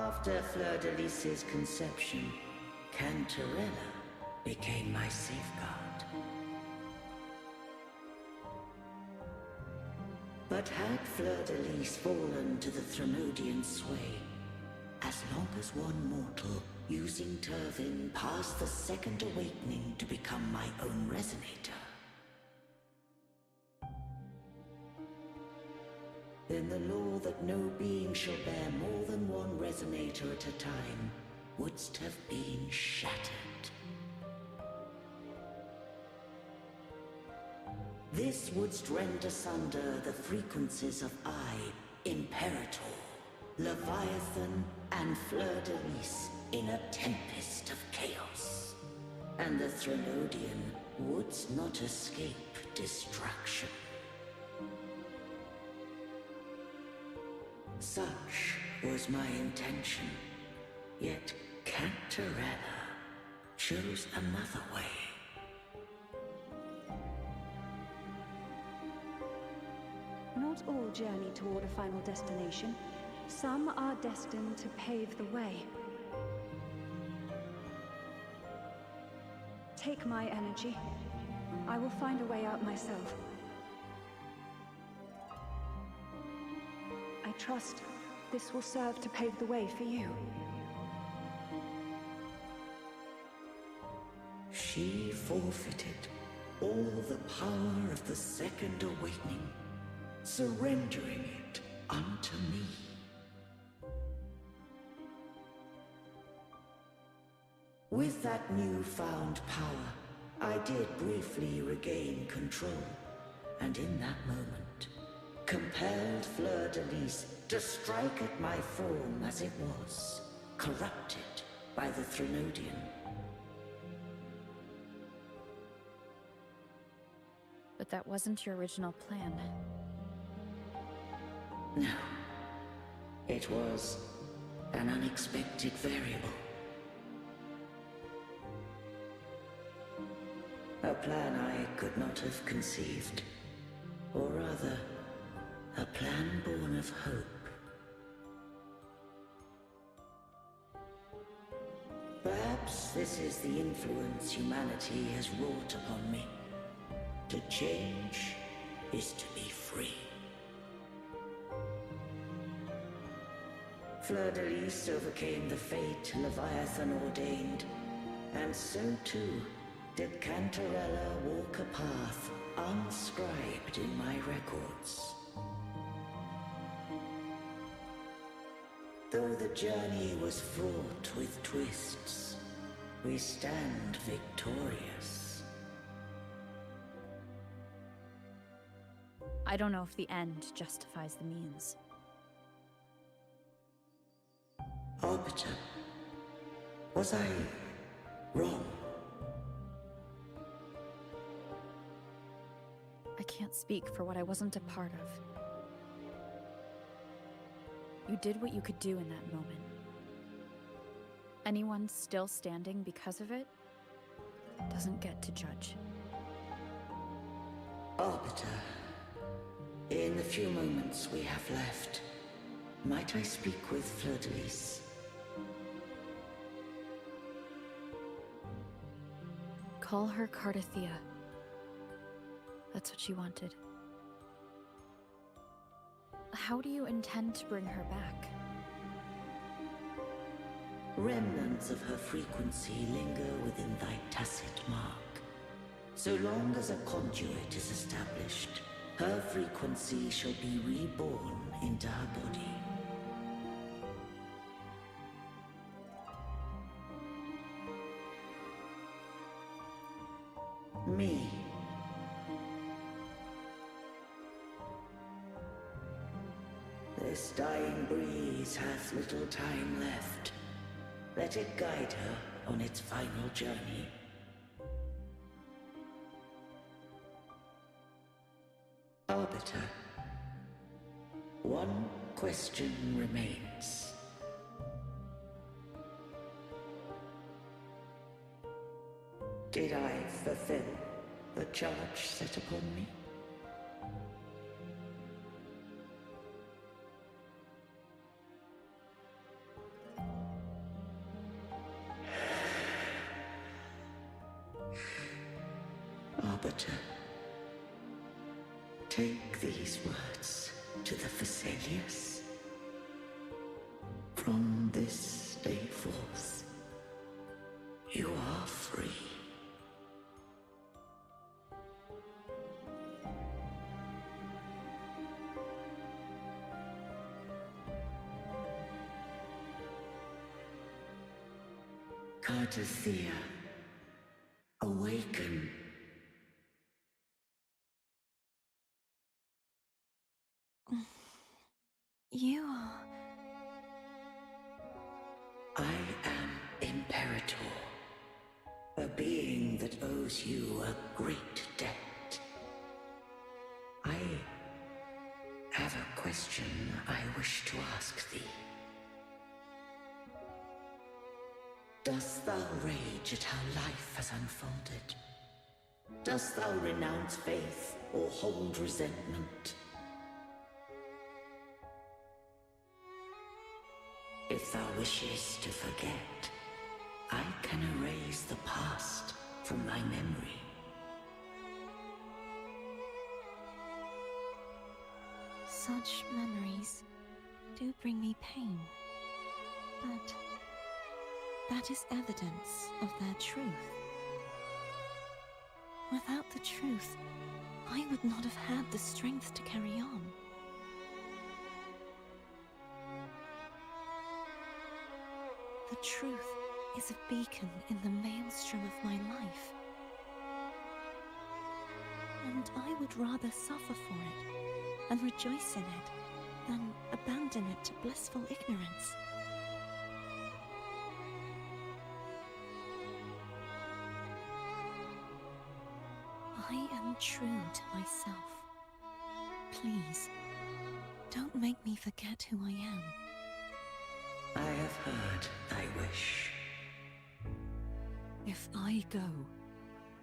Speaker 6: After Fleur-de-Lis's conception, Cantarella became my safeguard. But had Fleur-de-Lis fallen to the Threnodian sway, as long as one mortal using Turvin passed the second awakening to become my own resonator, then the law that no being shall bear more than one resonator at a time wouldst have been shattered. This wouldst rend asunder the frequencies of I, Imperator, Leviathan, and Fleur-de-Lis in a tempest of chaos. And the Threnodian wouldst not escape destruction. Such was my intention, yet Cantarella chose another way.
Speaker 10: Not all journey toward a final destination. Some are destined to pave the way. Take my energy. I will find a way out myself. I trust this will serve to pave the way for you.
Speaker 6: She forfeited all the power of the second awakening, surrendering it unto me. With that newfound power, I did briefly regain control, and in that moment, compelled Fleur-de-Lis to strike at my form as it was, corrupted by the Threnodian.
Speaker 3: But that wasn't your original plan.
Speaker 6: No. It was an unexpected variable. A plan I could not have conceived. Or rather, a plan born of hope. Perhaps this is the influence humanity has wrought upon me. To change is to be free. Fleur-de-Lis overcame the fate Leviathan ordained, and so too did Cantarella walk a path unscribed in my records. Though the journey was fraught with twists, we stand victorious.
Speaker 3: I don't know if the end justifies the means.
Speaker 6: Arbiter, was I wrong?
Speaker 3: I can't speak for what I wasn't a part of. You did what you could do in that moment. Anyone still standing because of it doesn't get to judge.
Speaker 6: Arbiter, in the few moments we have left, might I speak with Fleur-de-Lis?
Speaker 3: Call her Cardathea. That's what she wanted. How do you intend to bring her back?
Speaker 6: Remnants of her frequency linger within thy tacit mark. So long as a conduit is established, her frequency shall be reborn into her body. Me. This dying breeze hath little time left. Let it guide her on its final journey. Arbiter, one question remains. Did I fulfill the charge set upon me? daughter. Take these words to the Vesalius. From this day forth, you are free. Cartathea, awaken.
Speaker 2: You are...
Speaker 6: I am Imperator, a being that owes you a great debt. I have a question I wish to ask thee. Dost thou rage at how life has unfolded? Dost thou renounce faith or hold resentment? If thou wishes to forget, I can erase the past from thy memory.
Speaker 2: Such memories do bring me pain, but that is evidence of their truth. Without the truth, I would not have had the strength to carry on. The truth is a beacon in the maelstrom of my life. And I would rather suffer for it and rejoice in it than abandon it to blissful ignorance. I am true to myself. Please, don't make me forget who I am.
Speaker 6: I have heard thy wish.
Speaker 2: If I go,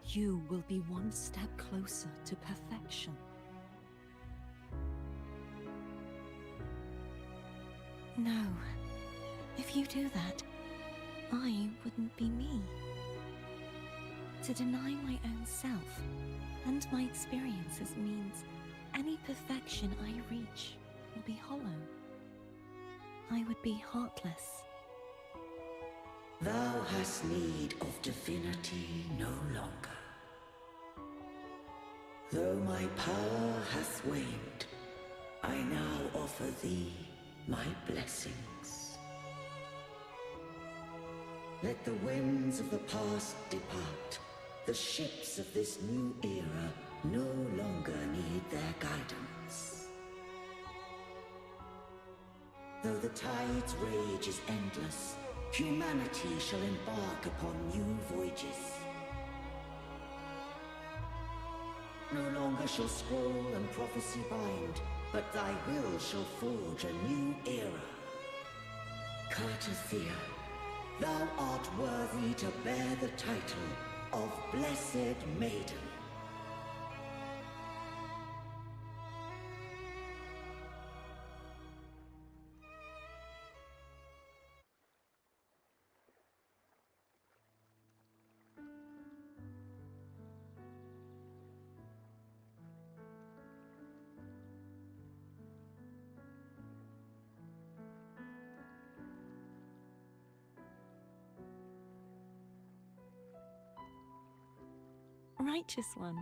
Speaker 2: you will be one step closer to perfection. No. If you do that, I wouldn't be me. To deny my own self and my experiences means any perfection I reach will be hollow. I would be heartless.
Speaker 6: Thou hast need of divinity no longer. Though my power hath waned, I now offer thee my blessings. Let the winds of the past depart. The ships of this new era no longer need their guidance. Though the tide's rage is endless, humanity shall embark upon new voyages. No longer shall scroll and prophecy bind, but thy will shall forge a new era. Cartathea, thou art worthy to bear the title of Blessed Maiden.
Speaker 2: Righteous one.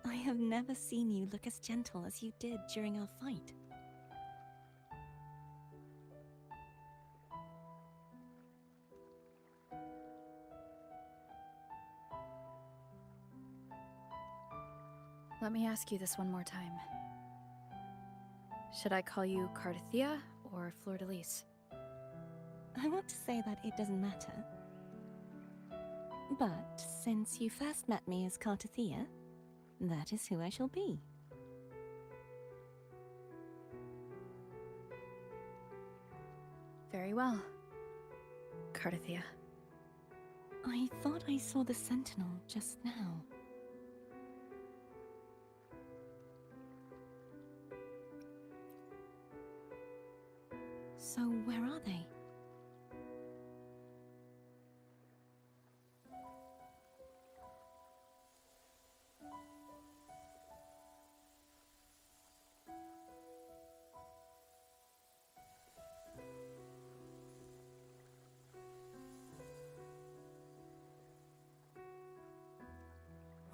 Speaker 2: I have never seen you look as gentle as you did during our fight.
Speaker 3: Let me ask you this one more time. Should I call you Cartathea or Fleur-de-Lis?
Speaker 2: I want to say that it doesn't matter. But since you first met me as Cartathea, that is who I shall be.
Speaker 3: Very well, Cartathea.
Speaker 2: I thought I saw the Sentinel just now. So where are they?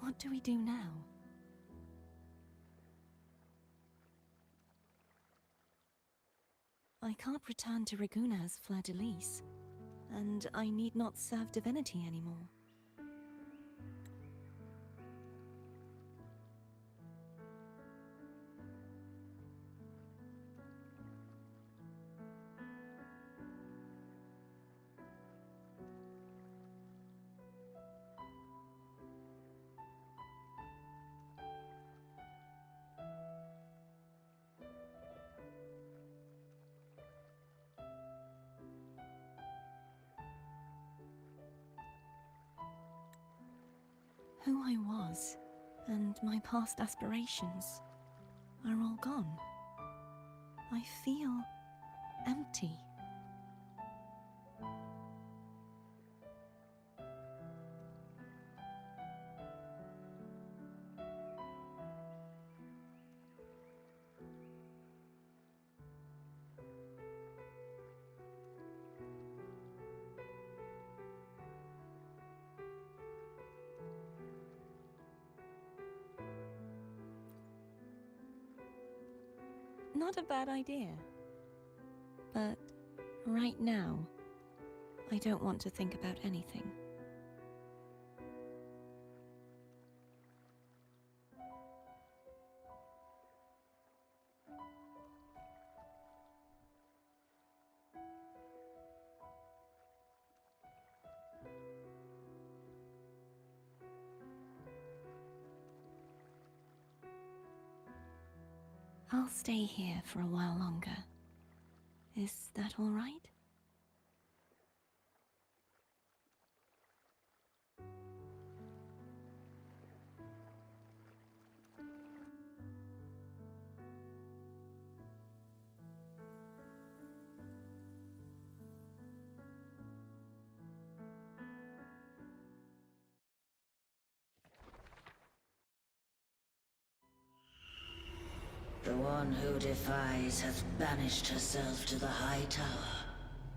Speaker 2: What do we do now? I can't return to Raguna as Fleur-de-Lis, and I need not serve divinity anymore. Who I was, and my past aspirations, are all gone. I feel empty. Not a bad idea. But right now, I don't want to think about anything. I'll stay here for a while longer. Is that all right?
Speaker 6: The one who defies has banished herself to the High Tower,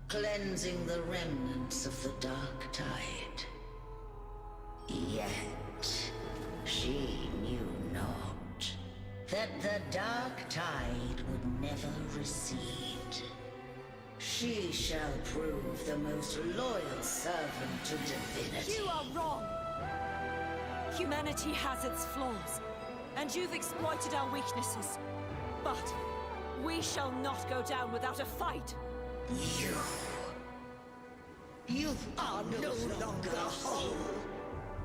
Speaker 6: cleansing the remnants of the Dark Tide. Yet, she knew not that the Dark Tide would never recede. She shall prove the most loyal servant to divinity.
Speaker 7: You are wrong! Humanity has its flaws, and you've exploited our weaknesses. But we shall not go down without a fight!
Speaker 6: You are no longer whole!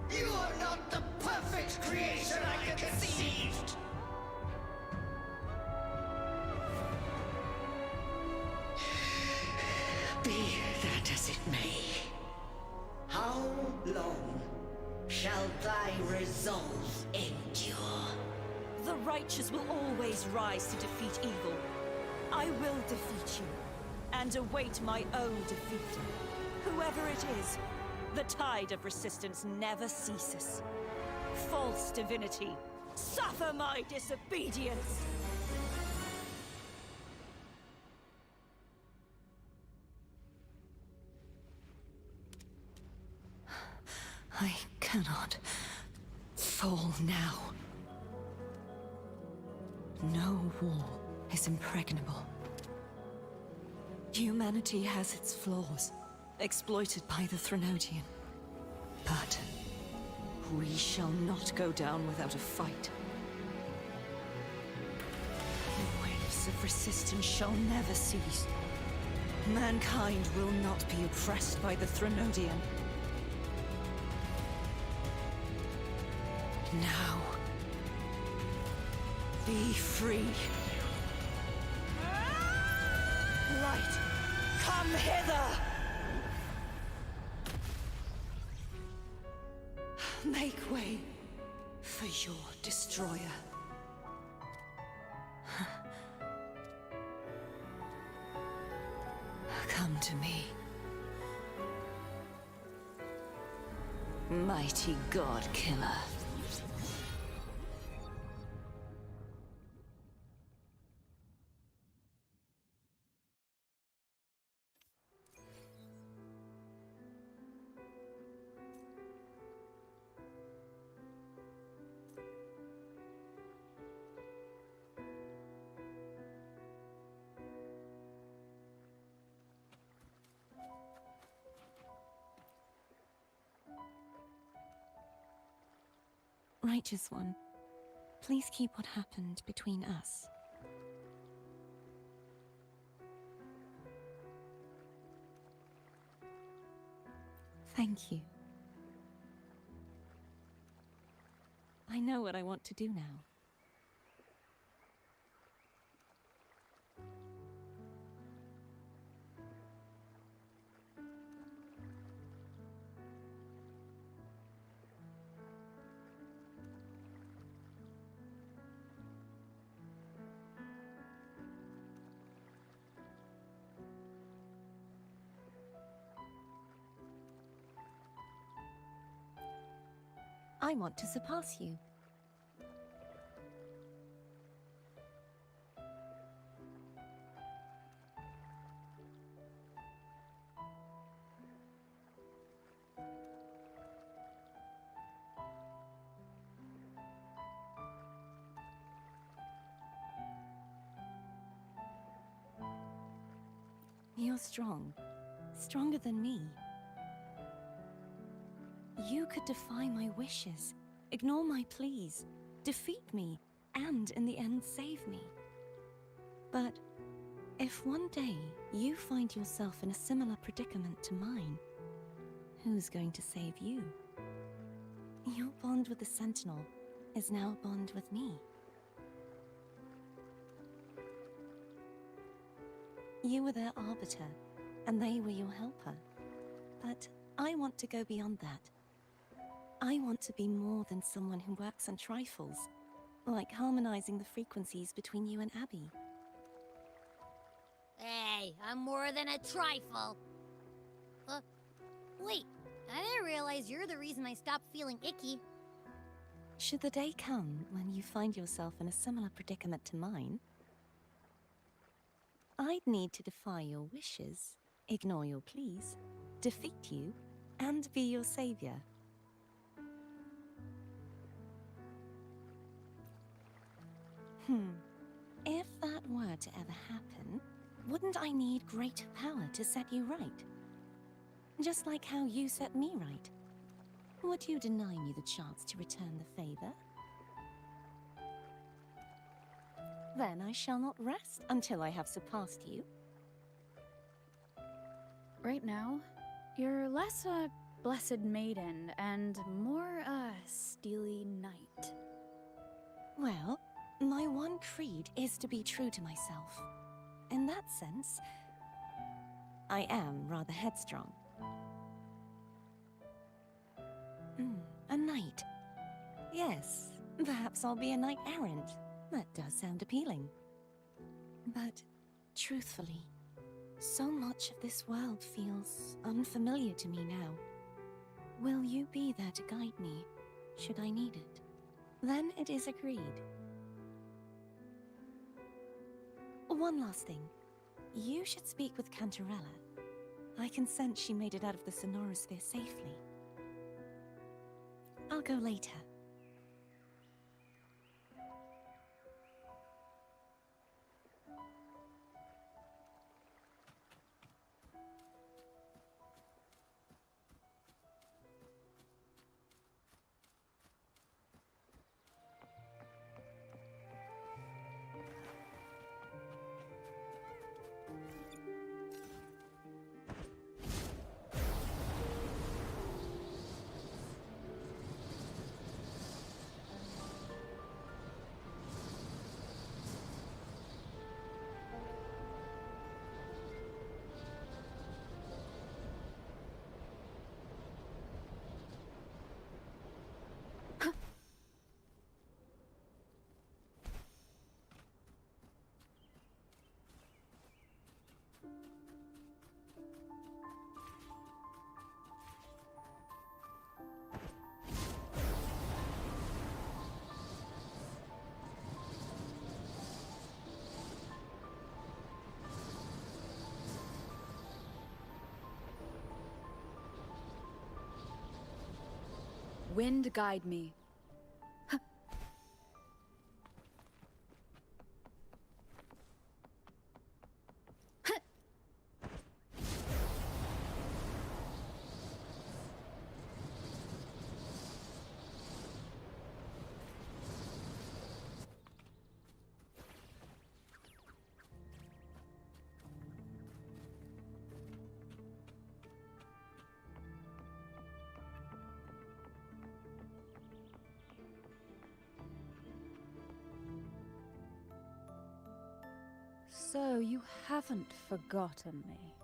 Speaker 6: You are not the perfect creation I conceived! Be that as it may, how long shall thy resolve endure?
Speaker 7: The righteous will always rise to defeat evil. I will defeat you, and await my own defeat. Whoever it is, the tide of resistance never ceases. False divinity, suffer my disobedience!
Speaker 2: I cannot fall now. No wall is impregnable. Humanity has its flaws, exploited by the Threnodian. But we shall not go down without a fight. The waves of resistance shall never cease. Mankind will not be oppressed by the Threnodian. Now, be free.
Speaker 7: Light, come hither!
Speaker 2: Make way for your destroyer. Come to me. Mighty God Killer. Righteous One, please keep what happened between us. Thank you. I know what I want to do now. I want to surpass you. You're strong. Stronger than me. You could defy my wishes, ignore my pleas, defeat me, and in the end save me. But if one day you find yourself in a similar predicament to mine, who's going to save you? Your bond with the Sentinel is now a bond with me. You were their arbiter, and they were your helper. But I want to go beyond that. I want to be more than someone who works on trifles, like harmonizing the frequencies between you and Abby.
Speaker 4: Hey, I'm more than a trifle. Wait, I didn't realize you're the reason I stopped feeling icky.
Speaker 2: Should the day come when you find yourself in a similar predicament to mine, I'd need to defy your wishes, ignore your pleas, defeat you, and be your savior. If that were to ever happen, wouldn't I need greater power to set you right? Just like how you set me right. Would you deny me the chance to return the favor? Then I shall not rest until I have surpassed you.
Speaker 3: Right now, you're less a blessed maiden and more a steely knight.
Speaker 2: Well, my one creed is to be true to myself. In that sense, I am rather headstrong. A knight. Yes, perhaps I'll be a knight errant. That does sound appealing. But, truthfully, so much of this world feels unfamiliar to me now. Will you be there to guide me, should I need it? Then it is agreed. One last thing. You should speak with Cantarella. I can sense she made it out of the Sonorosphere safely. I'll go later.
Speaker 3: Wind guide me.
Speaker 8: So you haven't forgotten me.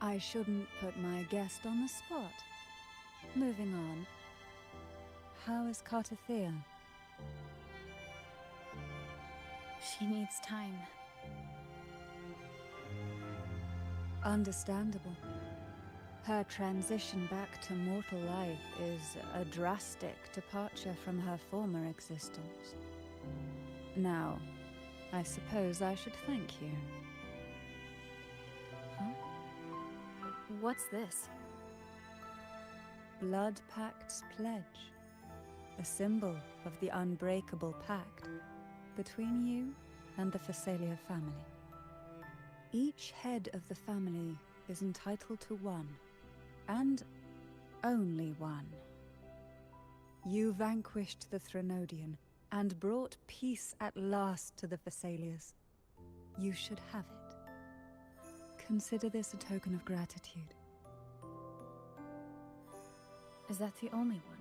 Speaker 8: I shouldn't put my guest on the spot. Moving on. How is Cartathea?
Speaker 3: She needs time.
Speaker 8: Understandable. Her transition back to mortal life is a drastic departure from her former existence. Now, I suppose I should thank you.
Speaker 3: What's this?
Speaker 8: Blood Pact's pledge. A symbol of the unbreakable pact between you and the Phasalia family. Each head of the family is entitled to one, and only one. You vanquished the Threnodian and brought peace at last to the Phasalias. You should have it. Consider this a token of gratitude.
Speaker 3: Is that the only one?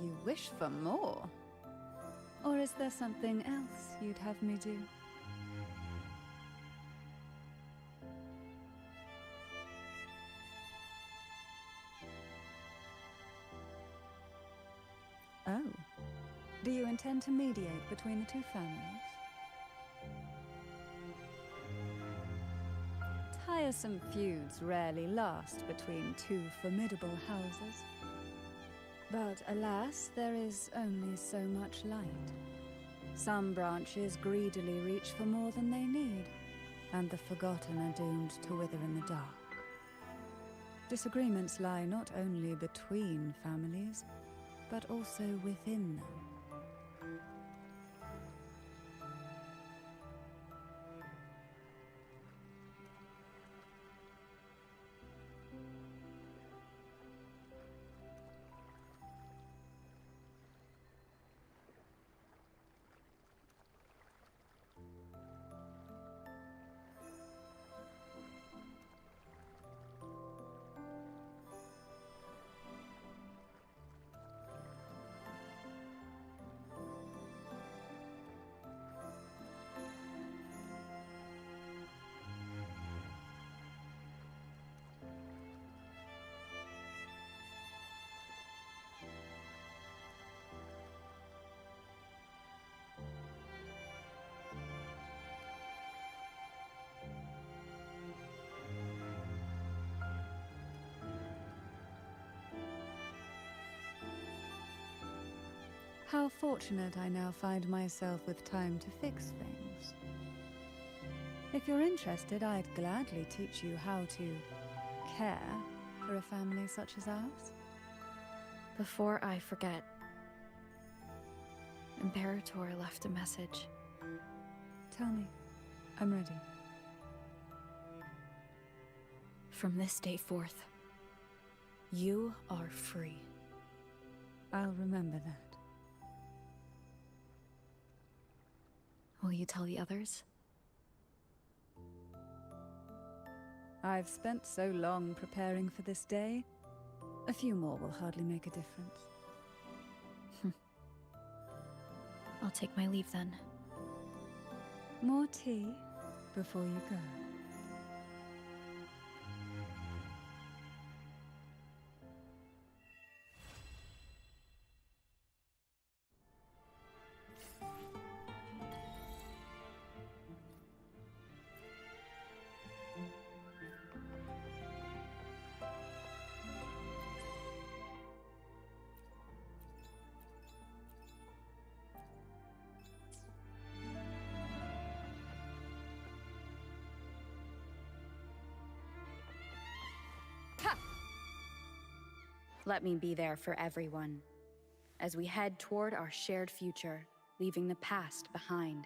Speaker 8: You wish for more? Or is there something else you'd have me do? Oh. Do you intend to mediate between the two families? Tiresome feuds rarely last between two formidable houses. But alas, there is only so much light. Some branches greedily reach for more than they need, and the forgotten are doomed to wither in the dark. Disagreements lie not only between families, but also within them. How fortunate I now find myself with time to fix things. If you're interested, I'd gladly teach you how to care for a family such as ours.
Speaker 3: Before I forget, Imperator left a message.
Speaker 8: Tell me. I'm ready.
Speaker 3: From this day forth, you are free.
Speaker 8: I'll remember that.
Speaker 3: Will you tell the others?
Speaker 8: I've spent so long preparing for this day. A few more will hardly make a difference.
Speaker 3: I'll take my leave then.
Speaker 8: More tea before you go.
Speaker 11: Let me be there for everyone, as we head toward our shared future, leaving the past behind.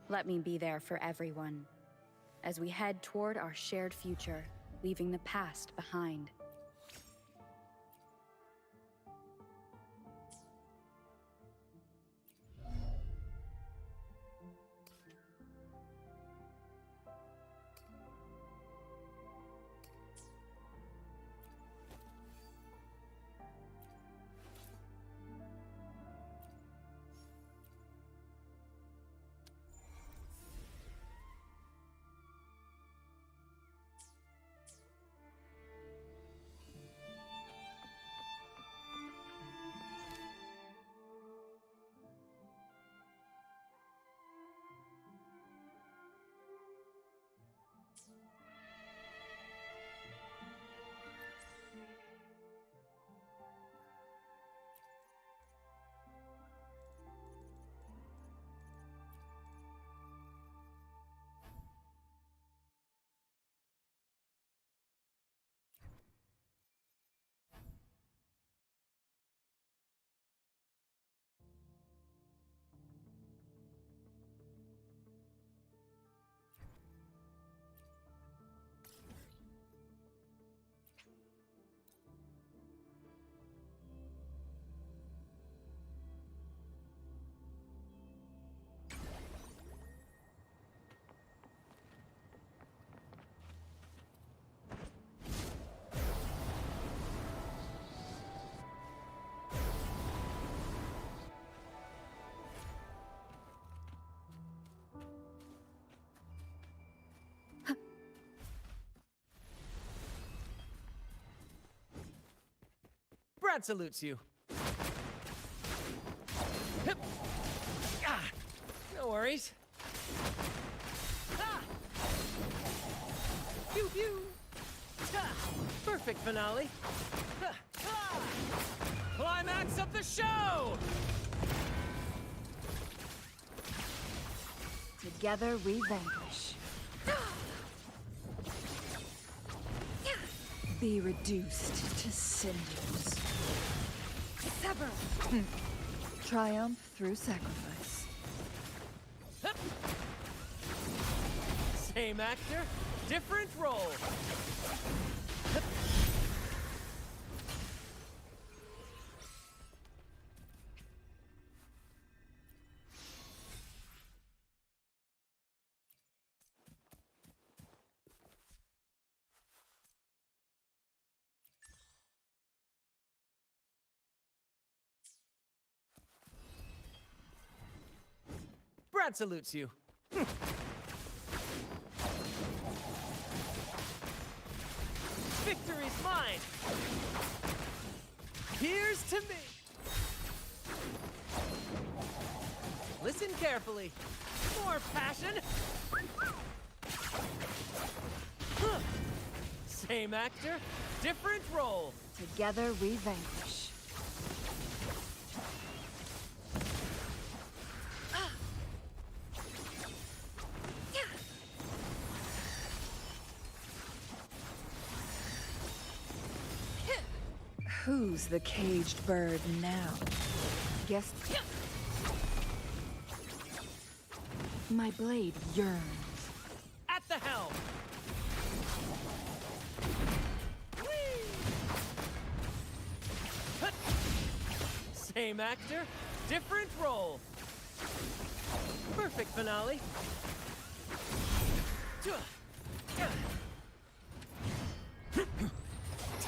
Speaker 11: Let me be there for everyone as we head toward our shared future, leaving the past behind.
Speaker 12: Brad salutes you. Hip. Ah, no worries. Ah. Pew pew. Ta. Perfect finale. Ha. Ha. Climax of the show!
Speaker 5: Together we vanquish. Be reduced to cinders. Sever! Triumph through sacrifice.
Speaker 12: Hup. Same actor, different role. Hup. Brad salutes you. Victory's mine. Here's to me. Listen carefully. More passion. Same actor, different role.
Speaker 5: Together we vanquish. Who's the caged bird now? Guess... My blade yearns.
Speaker 12: At the helm. Hut. Same actor, different role. Perfect finale.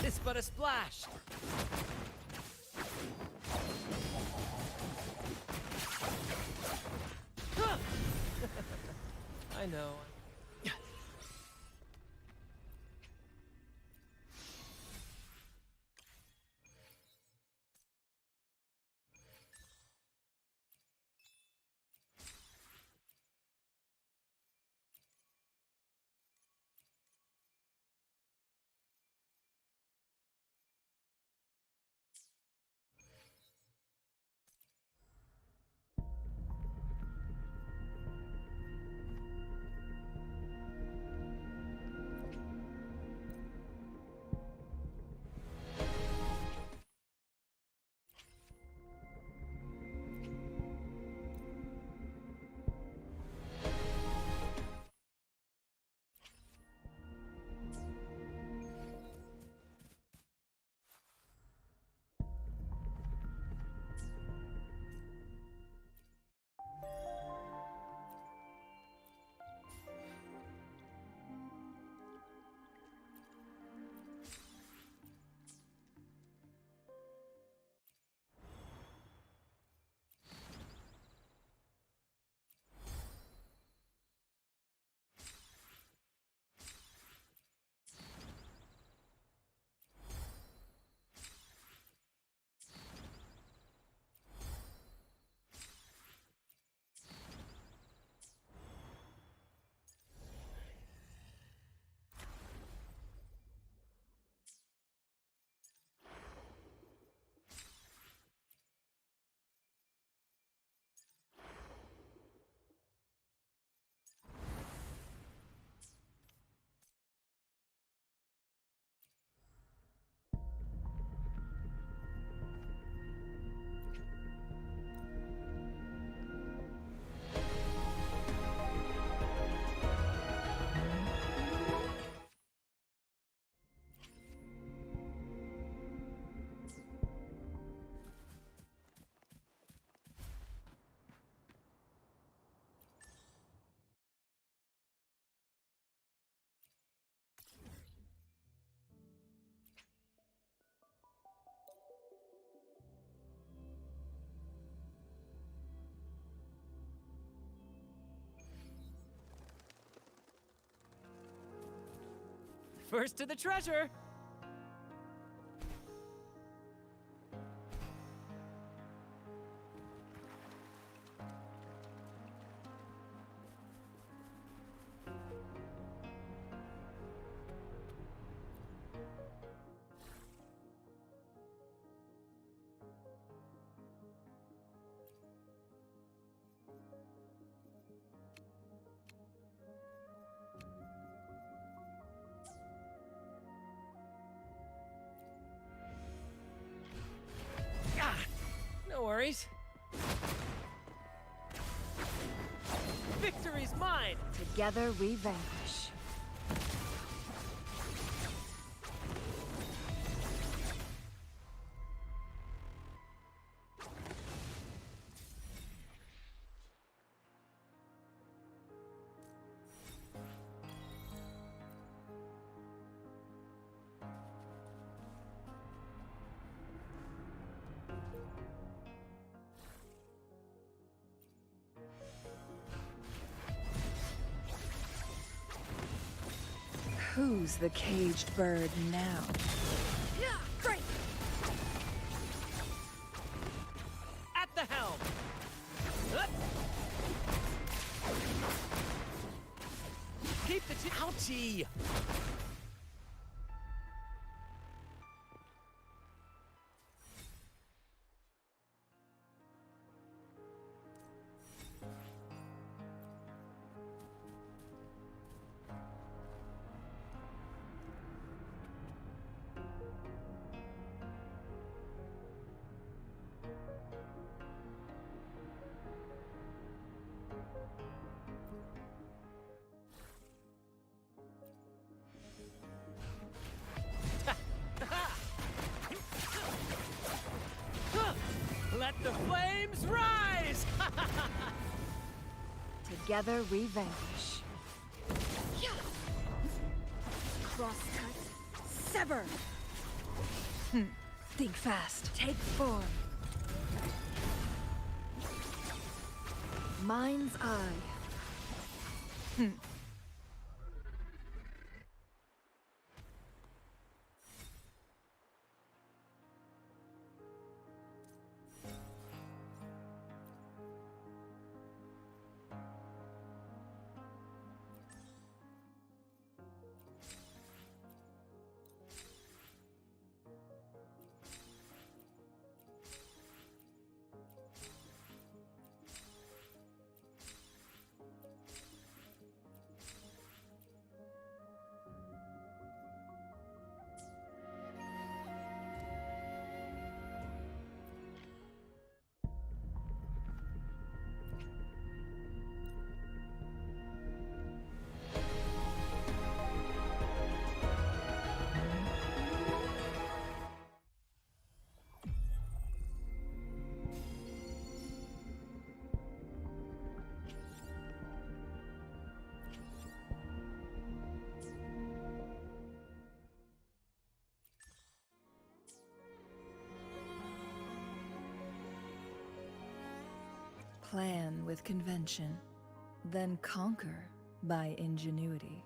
Speaker 12: Tis but a splash. I know. First to the treasure! No worries. Victory's mine!
Speaker 5: Together we vanquish. Who's the caged bird now?
Speaker 12: Great! At the helm! Up. Keep the ouchie! Let the flames rise!
Speaker 5: Together we vanquish. Crosscut. Sever! Think fast. Take form. Mind's eye. Plan with convention, then conquer by ingenuity.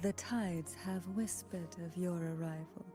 Speaker 8: The tides have whispered of your arrival.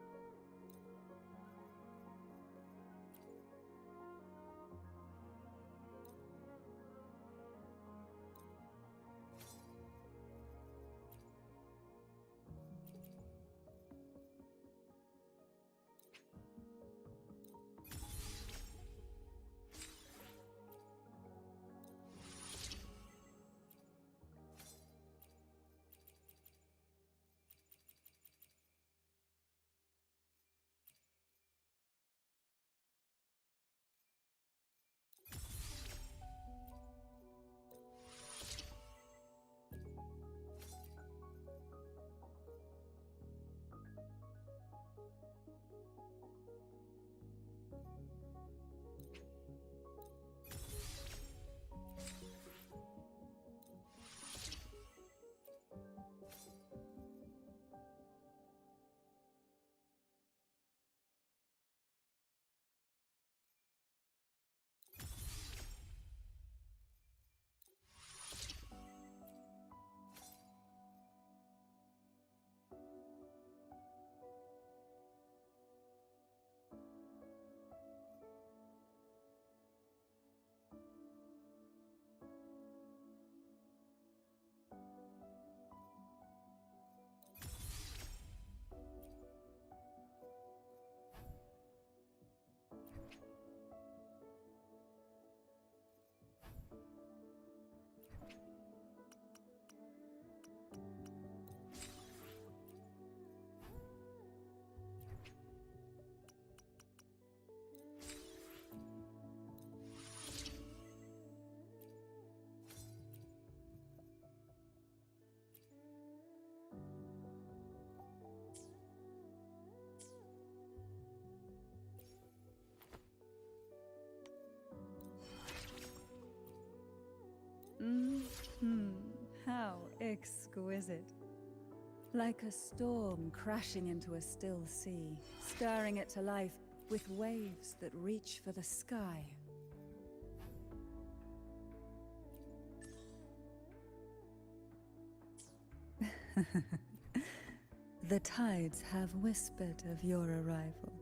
Speaker 8: How exquisite. Like a storm crashing into a still sea, stirring it to life with waves that reach for the sky. The tides have whispered of your arrival.